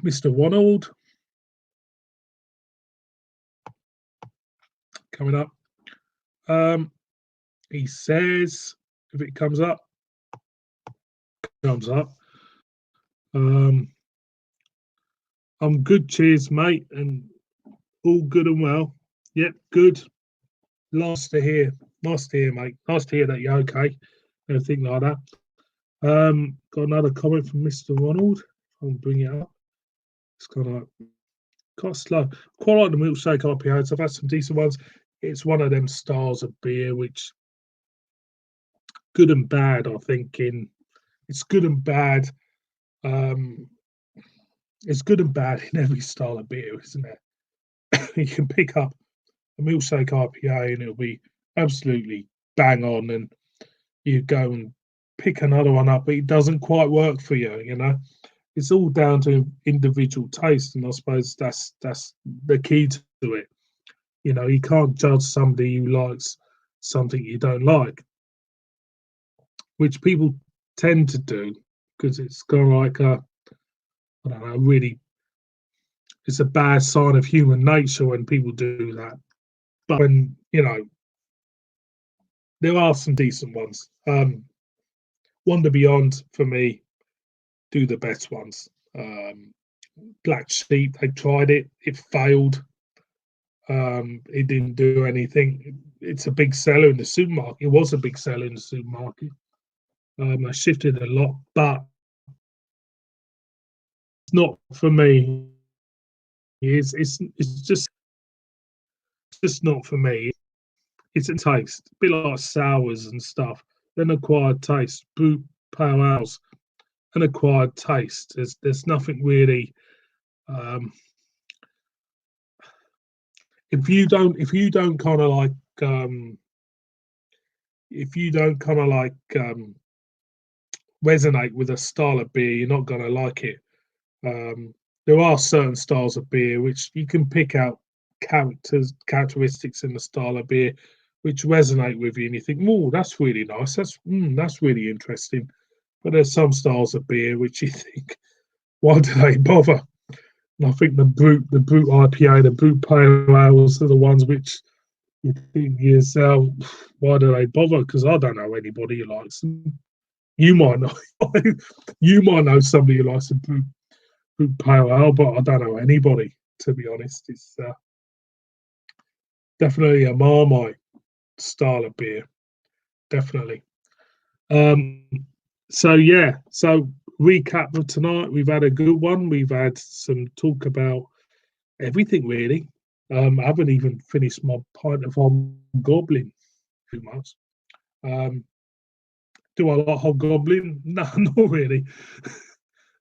Mr. Ronald coming up. He says, if it comes up. I'm good, cheers, mate, and all good and well. Yep, good. Nice to hear, mate. Nice to hear that you're okay. Everything like that. Got another comment from Mr. Ronald. I'll bring it up. It's kind of like quite slow. Quite like the milkshake IPAs. I've had some decent ones. It's one of them styles of beer which good and bad. I think it's good and bad. It's good and bad in every style of beer, isn't it? You can pick up a milkshake IPA and it'll be absolutely bang on, and you go and pick another one up, but it doesn't quite work for you. It's all down to individual taste, and I suppose that's the key to it. You can't judge somebody who likes something you don't like, which people tend to do, because it's kind of like I don't know, really, it's a bad sign of human nature when people do that. But when there are some decent ones. Wonder Beyond for me do the best ones. Black Sheep, they tried it, it failed. It didn't do anything. It's a big seller in the supermarket. It was a big seller in the supermarket. I shifted a lot, but it's not for me. It's just not for me. It's a taste, a bit like sours and stuff. Then acquired taste, brute pale ales, an acquired taste. There's nothing really. If you don't kind of like if you don't kind of like resonate with a style of beer, you're not going to like it. There are certain styles of beer which you can pick out characteristics in the style of beer which resonate with you, and you think, "Oh, that's really nice. That's really interesting." But there's some styles of beer which you think, "Why do they bother?" And I think the brute IPA, the brute pale ales are the ones which you think to yourself, "Why do they bother?" Because I don't know anybody who likes them. You might know, you might know somebody who likes a brute pale ale, but I don't know anybody, to be honest. It's definitely a Marmite style of beer, definitely. So yeah, so recap of tonight. We've had a good one. We've had some talk about everything really. I haven't even finished my pint of Hobgoblin too much. Do I like Hobgoblin? No, not really.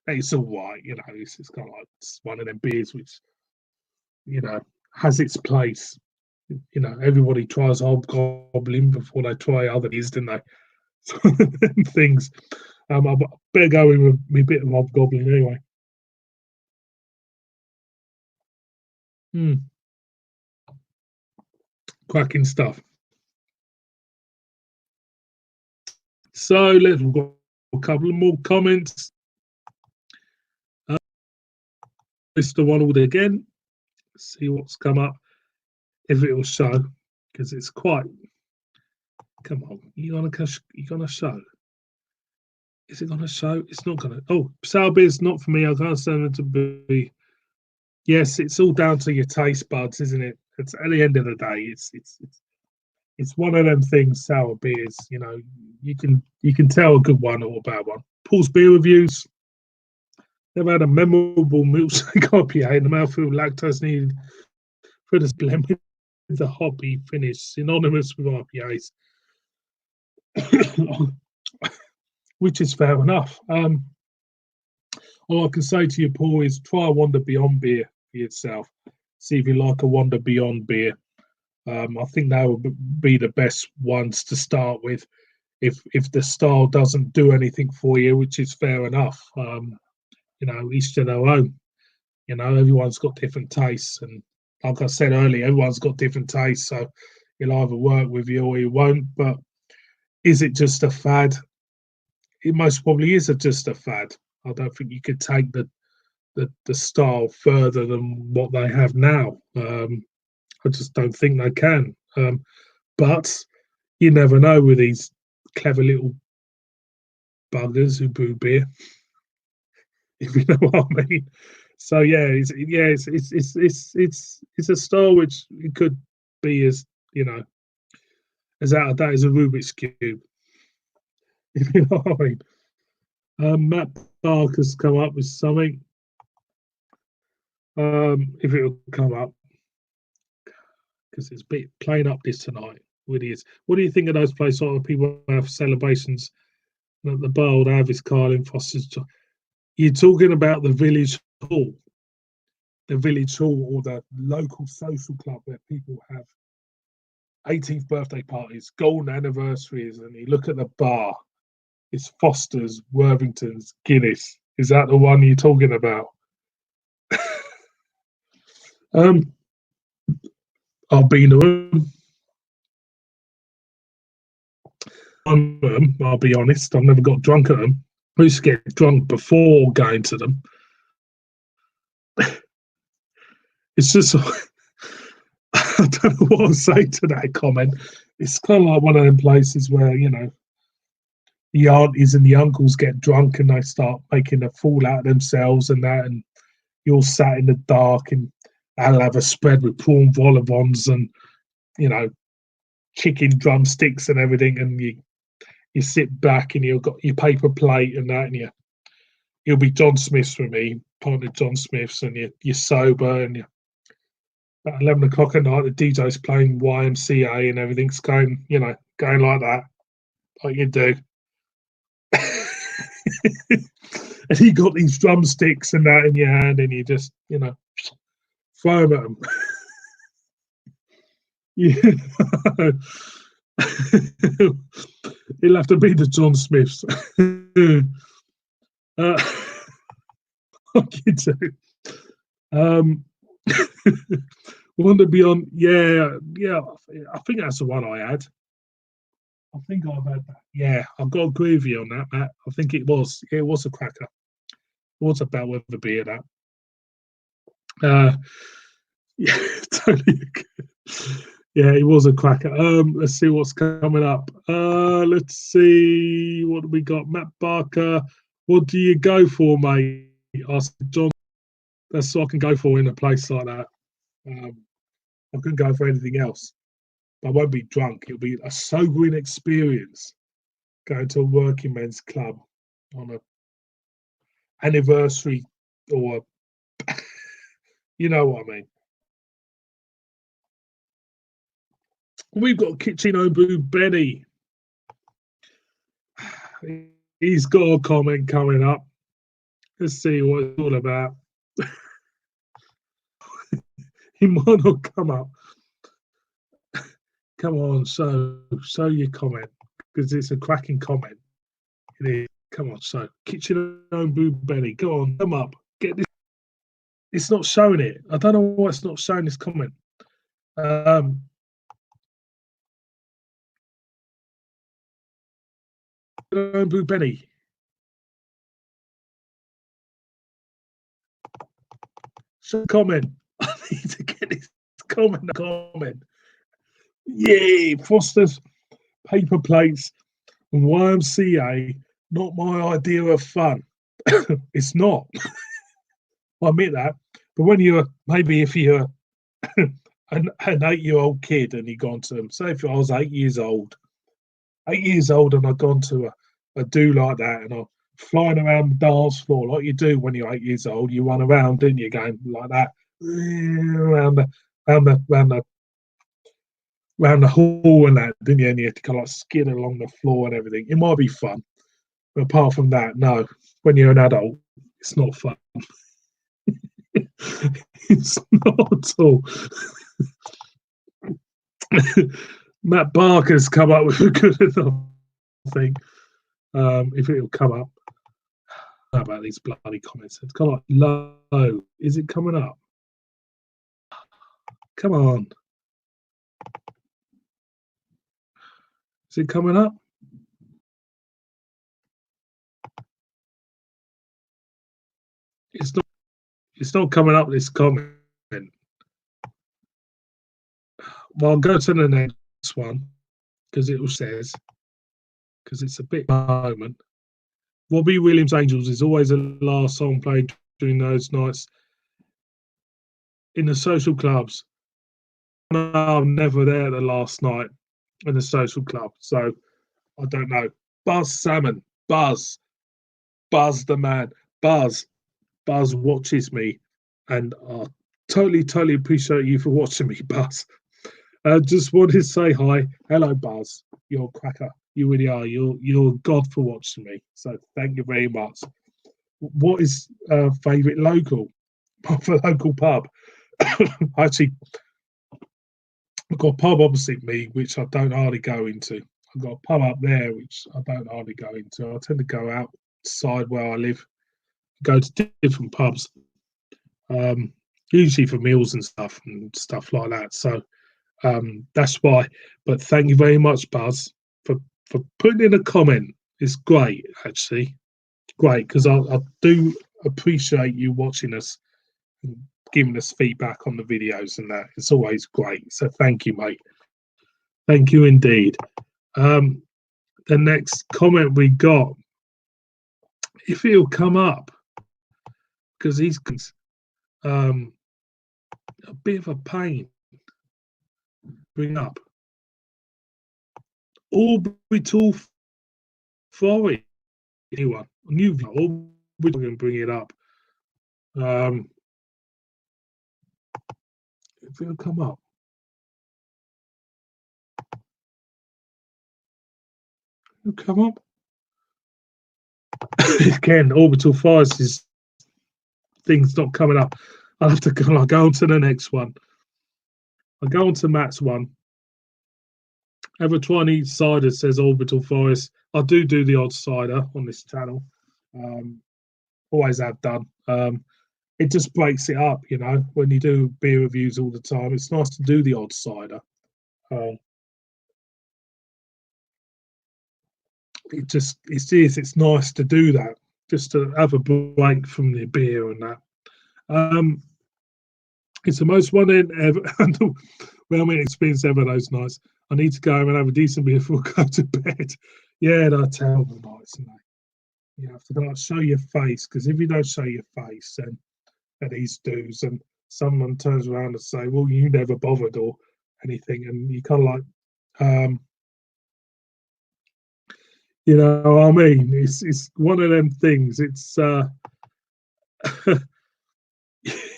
It's all right, It's kind of like one of them beers which has its place. Everybody tries Hobgoblin before they try other beers, don't they? Things. I better go in with me bit of Hobgoblin anyway. Cracking stuff. So we've got a couple of more comments. Mr. Ronald again. See what's come up. If it will show, because it's quite. Come on, you gonna show? Is it gonna show? It's not gonna. Oh, sour beer's not for me. I can't stand it to be. Yes, it's all down to your taste buds, isn't it? It's at the end of the day, it's one of them things. Sour beers, you know, you can tell a good one or a bad one. Paul's beer reviews. They've had a memorable milkshake IPA in the mouthfeel lactose needed for this blend with the hoppy finish, synonymous with IPAs, which is fair enough. All I can say to you, Paul, is try a Wander Beyond beer for yourself. See if you like a Wander Beyond beer. I think that would be the best ones to start with. If the style doesn't do anything for you, which is fair enough. You know, each to their own. You know, everyone's got different tastes, and like I said earlier, everyone's got different tastes. So it'll either work with you or it won't. But is it just a fad? It most probably is just a fad. I don't think you could take the style further than what they have now. I just don't think they can. But you never know with these clever little buggers who brew beer, if you know what I mean. So yeah, it's a style which it could be as, you know, as out of date as a Rubik's cube, if you know what I mean. Matt Barker's come up with something. If it'll come up, because it's a bit playing up this tonight. Really is. What do you think of those places where people have celebrations at the bar? Old Avis Carlin Foster's. You're talking about the village hall, or the local social club where people have 18th birthday parties, golden anniversaries, and you look at the bar. It's Foster's, Worthington's, Guinness. Is that the one you're talking about? I've been to them. I'll be honest. I've never got drunk at them. I used to get drunk before going to them. It's just, I don't know what to say to that comment. It's kind of like one of them places where, you know, the aunties and the uncles get drunk and they start making a fool out of themselves and that, and you're sat in the dark and they'll have a spread with prawn vol au vents and, you know, chicken drumsticks and everything, and you sit back and you've got your paper plate and that, and you'll be John Smith's for me, pint of John Smith's, and you're sober, and you're at 11 o'clock at night, the DJ's playing YMCA and everything's going, you know, going like that, like you do. And you got these drumsticks and that in your hand, and you just, you know, throw them at them. Yeah. It'll have to be the John Smiths. What you do? Wonder Beyond, yeah. I think that's the one I had. I think I've had that. Yeah, I've got to agree with you on that, Matt. I think it was a cracker. It was a bellwether beer, that. Yeah, totally. Yeah, it was a cracker. Let's see what's coming up. Let's see what we got. Matt Barker, what do you go for, mate? Asked John. That's what I can go for in a place like that. I couldn't go for anything else. I won't be drunk. It'll be a sobering experience going to a working men's club on a anniversary, or you know what I mean. We've got Kitchen Homebrew Benny. He's got a comment coming up. Let's see what it's all about. He might not come up. Come on, show your comment, because it's a cracking comment. It is. Come on, so Kitchen Homebrew Benny, go on, come up. Get this. It's not showing it. I don't know why it's not showing this comment. Brew Benny. So comment. I need to get this comment. Yay, Foster's paper plates and YMCA, not my idea of fun. It's not. I admit that. But when you're, maybe if you're an 8-year-old kid and you've gone to them, say if I was 8 years old and I'd gone to a do like that and I'm flying around the dance floor like you do when you're 8 years old, you run around, didn't you, going like that, around the hall and that, didn't you? And you had to kind of like skid along the floor and everything. It might be fun. But apart from that, no. When you're an adult, it's not fun. It's not at all. Matt Barker's come up with a good enough thing. If it'll come up. How about these bloody comments? It's kind of like low. Is it coming up? Come on. Is it coming up? It's not coming up, this comment. Well, I'll go to the next one because it says, because it's a bit moment. Robbie Williams Angels is always the last song played during those nights in the social clubs. I'm never there the last night in the social club, so I don't know. Buzz Salmon, Buzz the man, Buzz watches me, and I totally appreciate you for watching me, Buzz. Just wanted to say hi. Hello, Buzz. You're a cracker. You really are. You're God for watching me. So thank you very much. What is favourite local? For local pub? Actually, I've got a pub opposite me, which I don't hardly go into. I've got a pub up there, which I don't hardly go into. I tend to go outside where I live, go to different pubs, usually for meals and stuff like that. So that's why. But thank you very much, Buzz, for putting in a comment. It's great, actually. Great, because I do appreciate you watching us and giving us feedback on the videos and that. It's always great. So thank you, mate. Thank you indeed. The next comment we got, if he'll come up, because he's a bit of a pain. Bring up orbital forest. Anyone new orbital can bring it up. If it'll come up, it'll come up. Again, orbital forest is things not coming up. I'll have to go on to the next one. I'll go on to Matt's one. Ever try any cider, says Orbital Forest. I do the odd cider on this channel. Always have done. It just breaks it up, you know, when you do beer reviews all the time. It's nice to do the odd cider. It's nice to do that, just to have a break from the beer and that. It's the most one-in ever. Well, I mean, experience ever those nights. I need to go home and have a decent beer before I go to bed. Yeah, they're terrible nights, and you have to show your face, because if you don't show your face, then at these dues, and someone turns around and say, "Well, you never bothered" or anything, and you kind of like, you know what I mean? It's one of them things. It's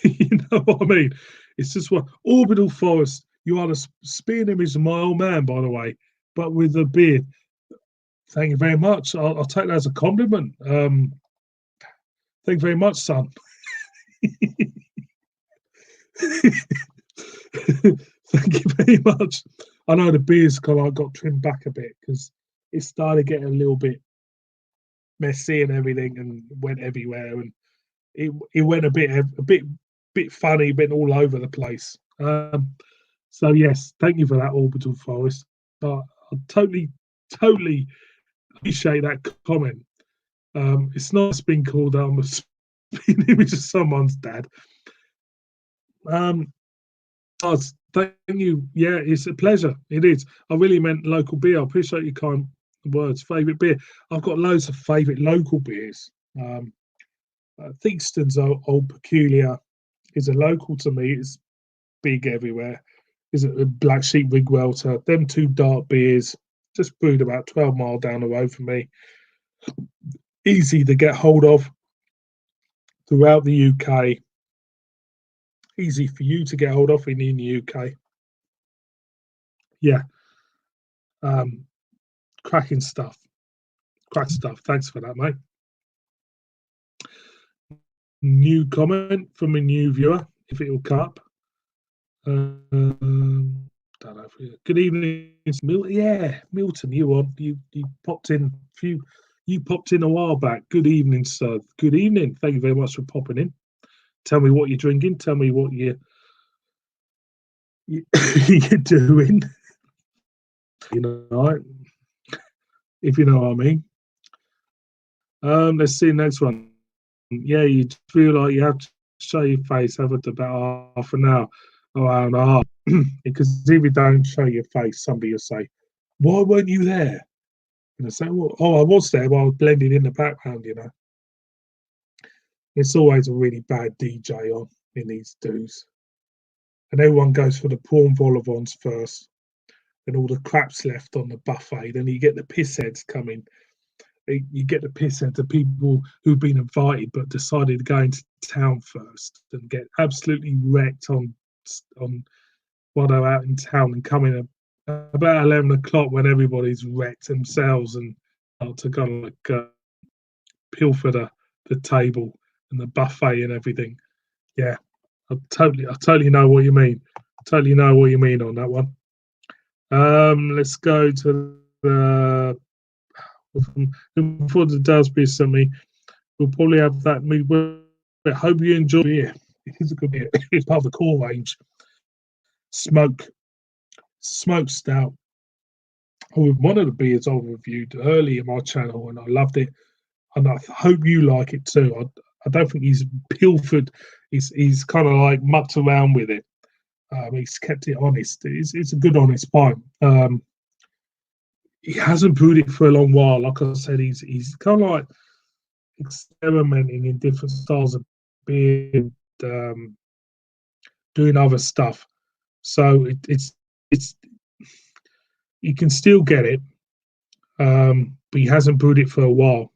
you know what I mean? It's just what Orbital Forest. You are the spearing image of my old man, by the way, but with a beard. Thank you very much. I'll take that as a compliment. Thank you very much, son. Thank you very much. I know the beard's kind of got trimmed back a bit because it started getting a little bit messy and everything, and went everywhere, and it went a bit funny, a bit all over the place. So yes, thank you for that, Orbital Forest. I totally appreciate that comment. It's nice being called a spin image of someone's dad. Thank you. Yeah, it's a pleasure. It is. I really meant local beer. I appreciate your kind words. Favourite beer. I've got loads of favourite local beers. Theakston's Old Peculiar is a local to me. It's big everywhere. Is it a Black Sheep Rig Welter? Them two dark beers, just brewed about 12 mile down the road from me. Easy to get hold of throughout the UK. Easy for you to get hold of in the UK. Yeah. Cracking stuff. Cracking stuff. Thanks for that, mate. New comment from a new viewer, if it will come up. Don't know. Good evening, Milton. Yeah, Milton, you popped in a while back. Good evening, sir. Good evening. Thank you very much for popping in. Tell me what you're drinking. Tell me what you're doing. You know, if you know what I mean. Let's see the next one. Yeah, you feel like you have to show your face over about half an hour, hour and a half. Because if you don't show your face, somebody will say, "Why weren't you there?" And I say, "Well, oh, I was there, but I was blending in the background." It's always a really bad DJ on in these dues, and everyone goes for the prawn vol au vents first, and all the crap's left on the buffet. Then you get the piss heads coming. You get the piss heads of people who've been invited but decided to go into town first and get absolutely wrecked on while they're out in town, and coming about 11 o'clock when everybody's wrecked themselves and to kind of like pilfer the table and the buffet and everything. Yeah, I totally know what you mean. Totally know what you mean on that one. Let's go to the before the Delsby sent me. We'll probably have that. I hope you enjoy it. It is a good beer. It's part of the core range. Smoked stout. One of the beers I reviewed early in my channel, and I loved it, and I hope you like it too. I don't think he's pilfered. He's kind of like mucked around with it. He's kept it honest. It's a good honest pint. He hasn't brewed it for a long while. Like I said, he's kind of like experimenting in different styles of beer, doing other stuff. So it's you can still get it, but he hasn't brewed it for a while.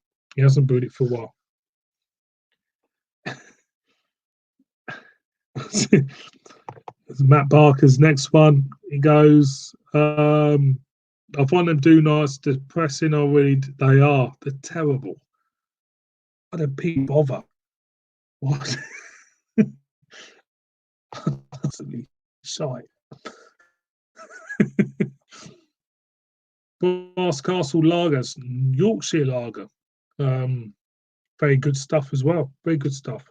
Matt Barker's next one. He goes, I find them do nice, depressing. They are. They're terrible. Why do people bother? What? Absolutely shite. Brass Castle Lagers, Yorkshire Lager. Very good stuff as well. Very good stuff.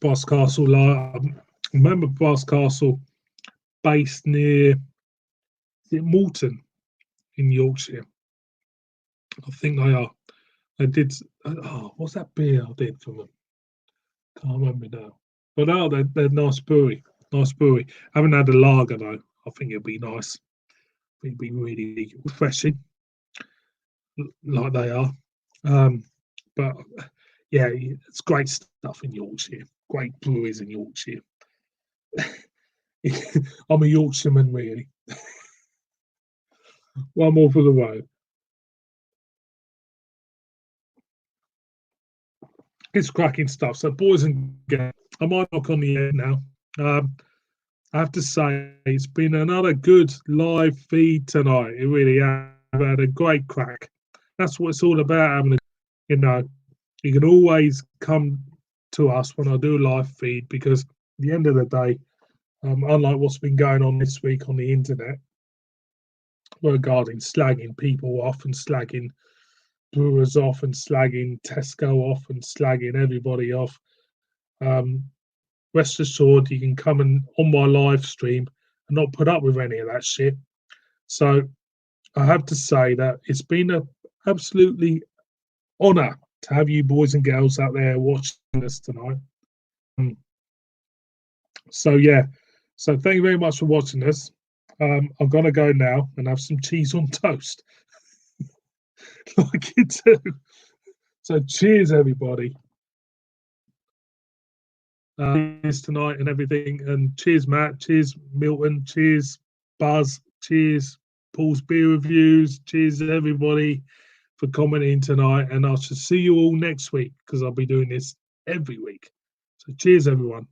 Brass Castle Lager. Remember Brass Castle, based near Moulton in Yorkshire. I think they are. I did. Oh, what's that beer I did from them? Can't remember now. But no, they're nice brewery. Nice brewery. Haven't had a lager though. I think it'll be nice. It'll be really refreshing, like they are. But yeah, it's great stuff in Yorkshire. Great breweries in Yorkshire. I'm a Yorkshireman, really. One more for the road. It's cracking stuff. So, boys and girls, I might knock on the end now. I have to say, it's been another good live feed tonight. It really has. I've had a great crack. That's what it's all about. You can always come to us when I do a live feed, because at the end of the day, unlike what's been going on this week on the internet regarding slagging people off and slagging brewers off and slagging Tesco off and slagging everybody off, rest assured you can come on my live stream and not put up with any of that shit. So I have to say that it's been a absolutely honour to have you boys and girls out there watching us tonight. Um, so yeah, so thank you very much for watching us. I'm gonna go now and have some cheese on toast, like you do. So cheers, everybody. Cheers tonight and everything, and cheers, Matt. Cheers, Milton. Cheers, Buzz. Cheers, Paul's beer reviews. Cheers, everybody, for commenting tonight. And I shall see you all next week because I'll be doing this every week. So cheers, everyone.